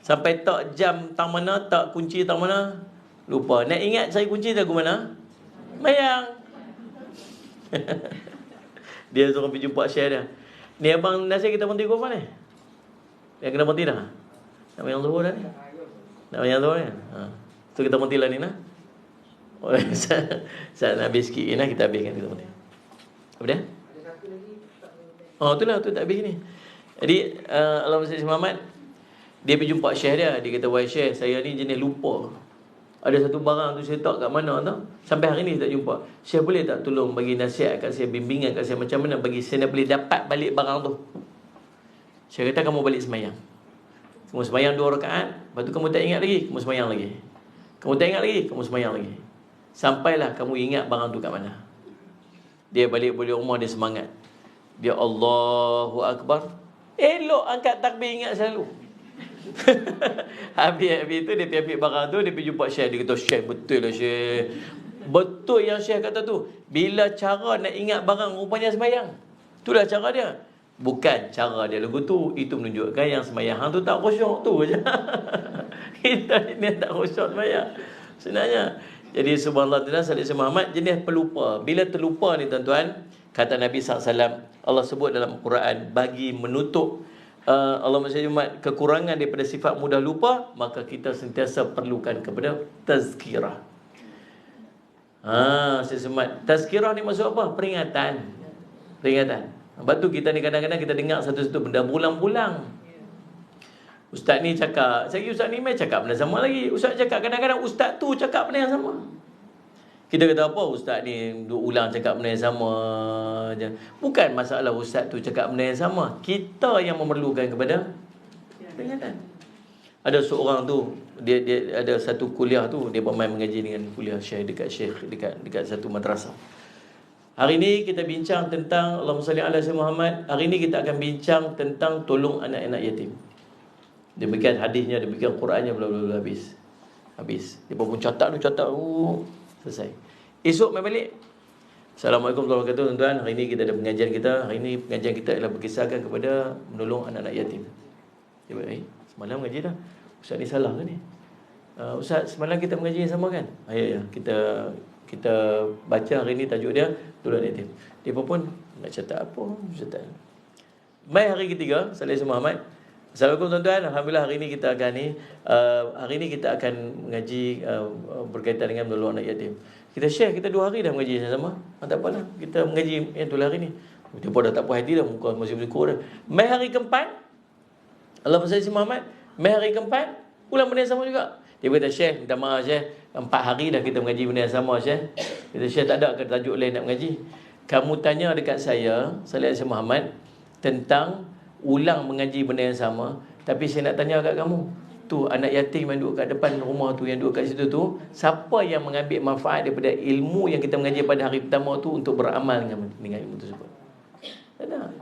A: Sampai tak jam tang mana, tak kunci tang mana, lupa. Nak ingat saya kunci tak ke mana? Mayang. Dia suruh pergi jumpa Syekh dia. Ni abang nasihat kita berhenti kurban ni. Dia kena berhenti dah. Nak mayang zuhur dah ni. Nak mayang zuhur ni. So kita berhenti lah ni nah. Saya nak habis sikit ni, kita habiskan kita berhenti. Apa dia? Itulah tu tak habis ni. Jadi Allahumma salli Muhammad, dia pergi jumpa Syekh dia. Dia kata, wahai Syekh, saya ni jenis lupa. Ada satu barang tu saya tak kat mana tau. Sampai hari ni saya tak jumpa. Syekh boleh tak tolong bagi nasihat kat saya, bimbingan kat saya macam mana bagi saya boleh dapat balik barang tu. Syekh kata, kamu balik semayang. Kamu semayang 2 rakaat. Lepas tu kamu tak ingat lagi, kamu semayang lagi. Kamu tak ingat lagi, kamu semayang lagi. Sampailah kamu ingat barang tu kat mana. Dia balik rumah, dia semangat. Dia Allahu Akbar. Elok angkat takbir, ingat selalu. Habis tu dia pergi ambil barang tu, dia pergi jumpa Syekh. Dia kata, Syekh, betul lah Syekh. Betul yang Syekh kata tu. Bila cara nak ingat barang, rupanya sembahyang. Itulah cara dia. Bukan cara dia lagu tu. Itu menunjukkan yang sembahyang tu tak khusyuk tu je. Kita ni tak khusyuk sembahyang sebenarnya. Jadi subhanallah, sallallahu Muhammad jenis pelupa. Bila terlupa ni tuan-tuan, kata Nabi SAW, Allah sebut dalam Quran, bagi menutup Allah maksudnya kekurangan daripada sifat mudah lupa, maka kita sentiasa perlukan kepada tazkirah. Sesemat tazkirah ni maksud apa? Peringatan. Sebab tu kita ni kadang-kadang kita dengar satu-satu benda berulang-ulang. Ustaz ni cakap, saya Ustaz ni cakap benda sama lagi. Ustaz cakap, kadang-kadang Ustaz tu cakap benda yang sama. Kita kata apa? Ustaz ni ulang cakap benda yang sama je. Bukan masalah Ustaz tu cakap benda yang sama. Kita yang memerlukan kepada peringatan. Ada seorang tu, dia ada satu kuliah tu, dia bermain mengaji dengan kuliah Syekh dekat satu madrasah. Hari ni kita bincang tentang Allahumma salli ala Muhammad. Hari ni kita akan bincang tentang tolong anak-anak yatim. Demikian hadisnya, demikian Qurannya, bla bla bla, habis. Dia pun catat, selesai. Esok main balik. Assalamualaikum warahmatullahi wabarakatuh, tuan-tuan. Hari ini kita ada pengajian kita. Hari ini pengajian kita adalah berkisahkan kepada menolong anak-anak yatim. Dia berkata, semalam mengaji dah. Ustaz ni salah ke ni? Ustaz, semalam kita mengaji yang sama kan? Ya, kita baca hari ni tajuk dia tolong yatim. Dia pun nak catat apa? Catat. Mai hari ketiga, Salam Muhammad. Assalamualaikum tuan-tuan. Alhamdulillah hari ini kita akan mengaji berkaitan dengan menolong anak yatim. Kita share, kita 2 hari dah mengaji sama-sama. Tak apalah, kita mengaji yang tu hari ni. Dia pun dah tak puas hati dah, muka masih bersyukur dah. Mai hari keempat, Allah Salam Muhammad, mai hari keempat, ulang benda yang sama juga. Dia kata, Syekh, minta maaf Syekh, 4 hari dah kita mengaji benda yang sama Syekh. Kita Syekh, tak ada ke tajuk lain nak mengaji? Kamu tanya dekat saya, Salam Muhammad, tentang ulang mengaji benda yang sama. Tapi saya nak tanya kat kamu, tu anak yatim yang duduk kat depan rumah tu, yang duduk kat situ tu, siapa yang mengambil manfaat daripada ilmu yang kita mengaji pada hari pertama tu untuk beramal dengan ilmu tersebut? Tak ada.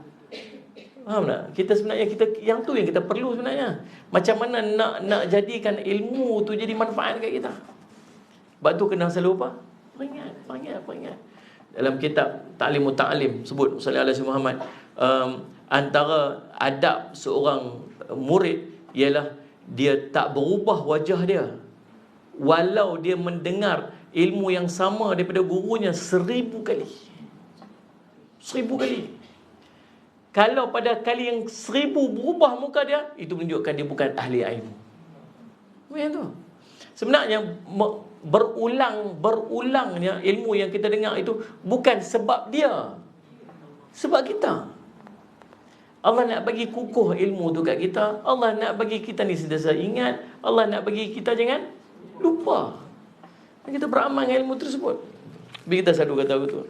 A: Faham tak? Kita sebenarnya, yang tu yang kita perlu sebenarnya. Macam mana nak jadikan ilmu tu jadi manfaat kat kita. Sebab tu kena selalu apa? Peringat. Dalam kitab Ta'limut Ta'lim sebut Sallallahu Alaihi Muhammad, antara adab seorang murid ialah dia tak berubah wajah dia walau dia mendengar ilmu yang sama daripada gurunya 1000 kali. 1000 kali. Kalau pada kali yang 1000 berubah muka dia, itu menunjukkan dia bukan ahli ilmu. Macam tu. Sebenarnya berulangnya ilmu yang kita dengar itu bukan sebab dia, sebab kita. Allah nak bagi kukuh ilmu tu kat kita. Allah nak bagi kita ni sentiasa ingat. Allah nak bagi kita jangan lupa. Dan kita beramal dengan ilmu tersebut. Bila kita satu kata betul.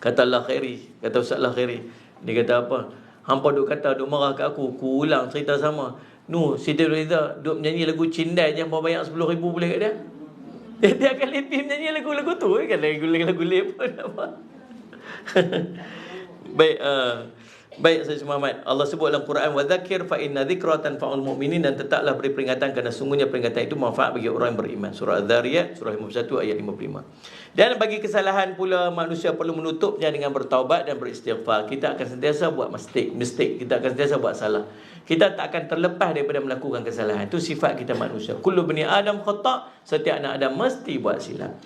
A: Kata Allah Khairi, kata Ustaz Allah Khairi, dia kata apa? Hampa duk kata, duk marah kat aku ulang cerita sama. Siti Nurhaliza duk menyanyi lagu Cindai je, hampa bayar 10,000 boleh kat dia. Dia akan lebih menyanyi lagu-lagu tu kan, lagu lep pun apa. Baik Sayyid Muhammad, Allah sebut dalam Quran, wa dzakir fa inna dzikra tanfa'ul mu'minin, dan tetaplah beri peringatan kerana sungguhnya peringatan itu manfaat bagi orang yang beriman. Surah Az-Zariyat surah 51 ayat 55. Dan bagi kesalahan pula, manusia perlu menutupnya dengan bertaubat dan beristighfar. Kita akan sentiasa buat mistake, kita akan sentiasa buat salah. Kita tak akan terlepas daripada melakukan kesalahan. Itu sifat kita manusia. Kullu bani Adam khata', setiap anak Adam mesti buat silap.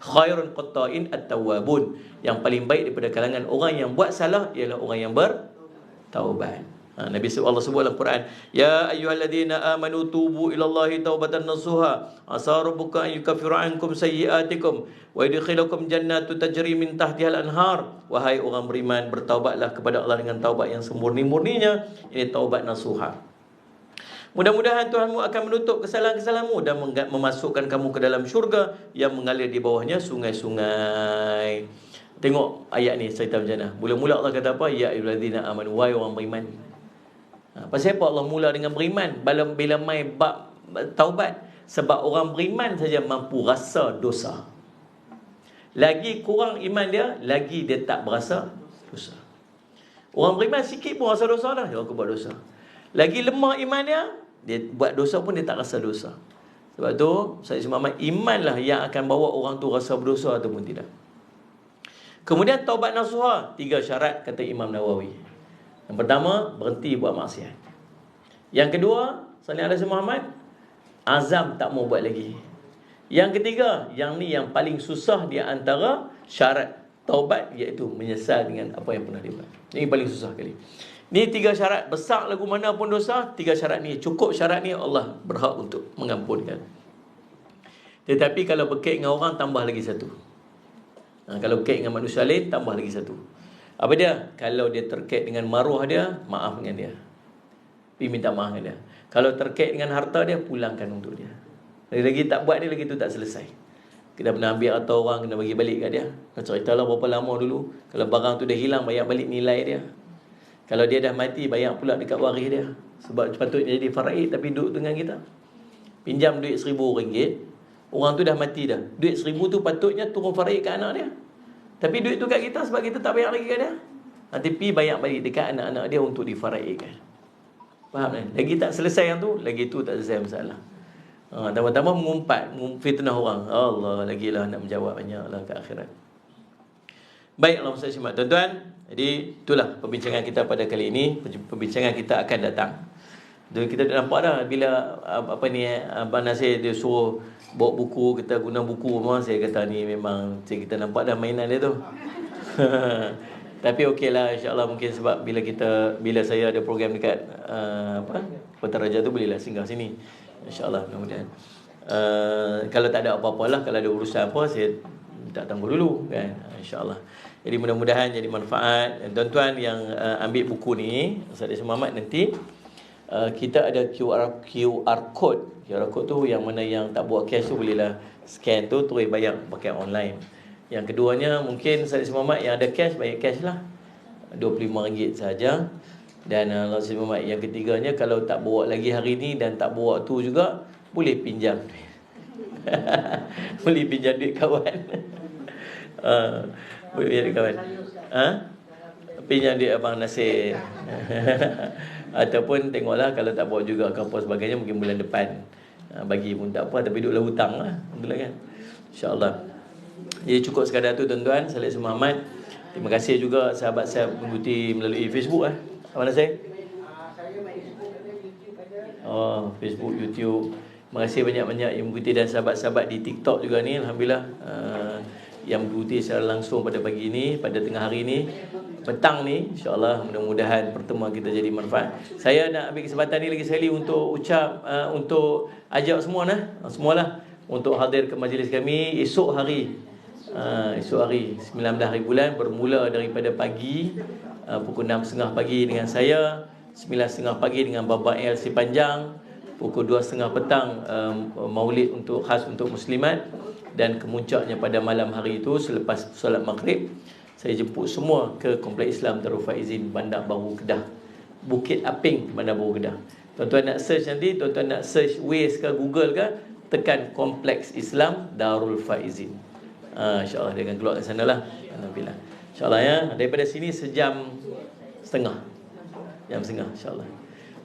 A: Khairun qatta'in at-tawwabun, yang paling baik daripada kalangan orang yang buat salah ialah orang yang bertaubat. Allah sebut dalam Quran, ya ayyuhalladzina amanu tubu ilallahi taubatan nasuha asa rabbuka an yukaffiru ankum sayyi'atikum wa yudkhilakum jannatin tajri min tahtihal anhar. Wahai orang beriman, bertaubatlah kepada Allah dengan taubat yang semurni-murninya. Ini taubat nasuha. Mudah-mudahan Tuhanmu akan menutup kesalahan-kesalahanmu dan memasukkan kamu ke dalam syurga yang mengalir di bawahnya sungai-sungai. Tengok ayat ni cerita macam mana. Mula-mula Allah kata apa? Ya ayyuhalladzina amanu, wahai orang beriman. Pasal apa Allah mula dengan beriman? Bila main bab taubat, sebab orang beriman saja mampu rasa dosa. Lagi kurang iman dia, lagi dia tak berasa dosa. Orang beriman sikit pun rasa dosa dah, aku buat dosa. Lagi lemah iman dia buat dosa pun dia tak rasa dosa. Sebab tu Sayyid Muhammad, imanlah yang akan bawa orang tu rasa berdosa ataupun tidak. Kemudian taubat nasuha, 3 syarat kata Imam Nawawi. Yang pertama, berhenti buat maksiat. Yang kedua, Sallallahu Alaihi Muhammad, azam tak mau buat lagi. Yang ketiga, yang ni yang paling susah di antara syarat taubat, iaitu menyesal dengan apa yang pernah dibuat. Ini paling susah kali. Ni 3 syarat, besar lagu mana pun dosa, 3 syarat ni, cukup syarat ni Allah berhak untuk mengampunkan. Tetapi kalau berkait dengan orang, tambah lagi 1. Kalau berkait dengan manusia lain, tambah lagi 1. Apa dia? Kalau dia terkait dengan maruah dia, maaf dengan dia, pergi minta maaf dengan dia. Kalau terkait dengan harta dia, pulangkan untuk dia. Lagi tak buat dia, lagi tu tak selesai. Kita pernah ambil harta orang, kena bagi balik kat dia. Ceritalah berapa lama dulu. Kalau barang tu dah hilang, bayar balik nilai dia. Kalau dia dah mati, bayar pula dekat waris dia. Sebab sepatutnya jadi faraid, tapi duduk dengan kita. Pinjam duit RM1,000, orang tu dah mati dah. Duit 1,000 tu patutnya turun faraid kat anak dia. Tapi duit tu kat kita sebab kita tak bayar lagi kat dia. Nanti pergi bayar balik dekat anak-anak dia untuk difaraidkan. Faham kan? Lagi tak selesai yang tu, lagi tu tak selesai masalah. Tambah-tambah mengumpat, fitnah orang. Allah, lagilah nak menjawab banyaklah ke akhirat. Baik, Allah SWT. Tuan-tuan, jadi itulah perbincangan kita pada kali ini. Perbincangan kita akan datang. Jadi kita dah nampak dah bila Abang Nasir dia suruh bawa buku, kita guna buku memang saya kata ni memang kita nampak dah mainan dia tu. Tapi okeylah, insya-Allah mungkin sebab bila saya ada program dekat Kota Raja tu, bolehlah singgah sini. InsyaAllah, mudah-mudahan. Kalau tak ada apa-apa lah, kalau ada urusan apa, saya minta tangguh dulu kan, InsyaAllah. Jadi mudah-mudahan jadi manfaat. Tuan-tuan yang ambil buku ni, Ustaz Ismail Ahmad, nanti kita ada QR code. QR code tu yang mana yang tak buat cash tu bolehlah scan tu, terus bayar pakai online. Yang keduanya mungkin Ustaz Ismail Ahmad yang ada cash, bayar cash lah, RM25 saja. Dan Ustaz Ismail Ahmad yang ketiganya, kalau tak bawa lagi hari ni dan tak bawa tu juga, boleh pinjam duit. Boleh pinjam duit kawan. Boleh pinjam duit kawan. Pinjam duit Abang Nasir. Ataupun tengoklah kalau tak bawa juga ke apa sebagainya, mungkin bulan depan bagi pun tak apa, tapi duduklah hutang lah, betul kan, InsyaAllah. Jadi cukup sekadar tu tuan-tuan. Saya Ismail Ahmad. Terima kasih juga sahabat saya mengikuti melalui Facebook Abang Nasir. Facebook, YouTube. Terima kasih banyak-banyak yang mengikuti, dan sahabat-sahabat di TikTok juga ni, alhamdulillah, yang mengikuti secara langsung pada pagi ni, pada tengah hari ni, petang ni, insya-Allah mudah-mudahan pertemuan kita jadi manfaat. Saya nak ambil kesempatan ni lagi sekali untuk ucap, untuk ajak semualah untuk hadir ke majlis kami esok hari. Esok hari 19 hari bulan, bermula daripada pagi pukul 6.30 pagi dengan saya, 9.30 pagi dengan Bapa LC Panjang, pukul 2.30 petang maulid khas untuk muslimat, dan kemuncaknya pada malam hari itu selepas solat maghrib saya jemput semua ke Kompleks Islam Darul Faizin, Bandar Baru Kedah, Bukit Aping, Bandar Baru Kedah. Tuan-tuan nak search nanti, tuan-tuan nak search Waze ke Google ke, tekan Kompleks Islam Darul Faizin. InsyaAllah dia akan keluar ke sana lah. Alhamdulillah. InsyaAllah ya. Daripada sini sejam setengah InsyaAllah.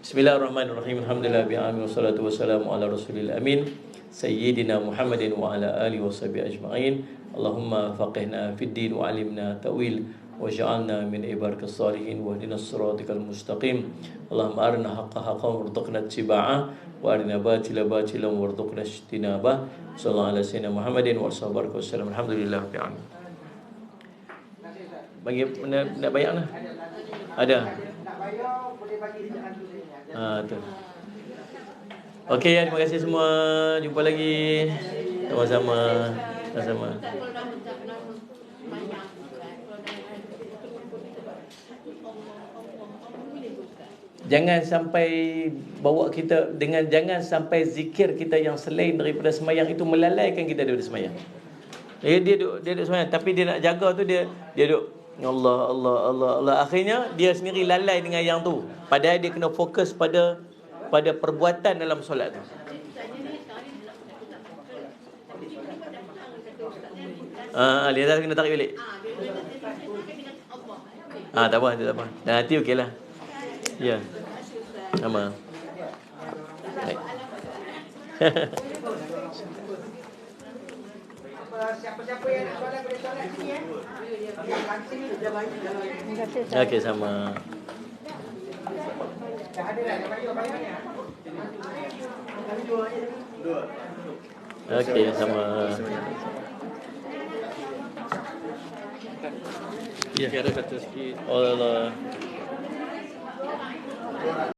A: Bismillahirrahmanirrahim. Alhamdulillah bi'amin, wassalatu wassalamu ala rasulil amin, Sayyidina Muhammadin wa ala alihi wa sahbihi ajma'in. Allahumma faqihna fid din wa alimna ta'wil waj'alna min ibadikas salihin wahdinas siratal mustaqim. Allahumma arina haqqa haqqan warzuqna ittiba'ah wa arina batila batilan warzuqna ijtinabah. Sallallahu alaihi wasallam Muhammadin wa sallallahu alaihi wasallam. Alhamdulillah rabbil alamin. Bagi nak bayar lah. Ada.
B: Nak bayar boleh bagi dekat tu saja.
A: Tu. Okey ya, terima kasih semua. Jumpa lagi. Sama-sama. Sama-sama. Jangan sampai bawa kita dengan, jangan sampai zikir kita yang selain daripada semayang itu melalaikan kita daripada semayang. Dia duduk semayang, tapi dia nak jaga tu, dia duduk Allah Allah Allah Allah, akhirnya dia sendiri lalai dengan yang tu, padahal dia kena fokus pada perbuatan dalam solat tu. Dia dah kena tarik balik. Tak apa, tak apa. Nanti okeylah. Ya. Sama. Baik.
B: Siapa-siapa yang nak solat boleh solat sini ya.
A: Okey, sama.
B: Dah ada dah, bayar-bayarnya.
A: Okey, sama. Ya, ada kata sikit. Allah.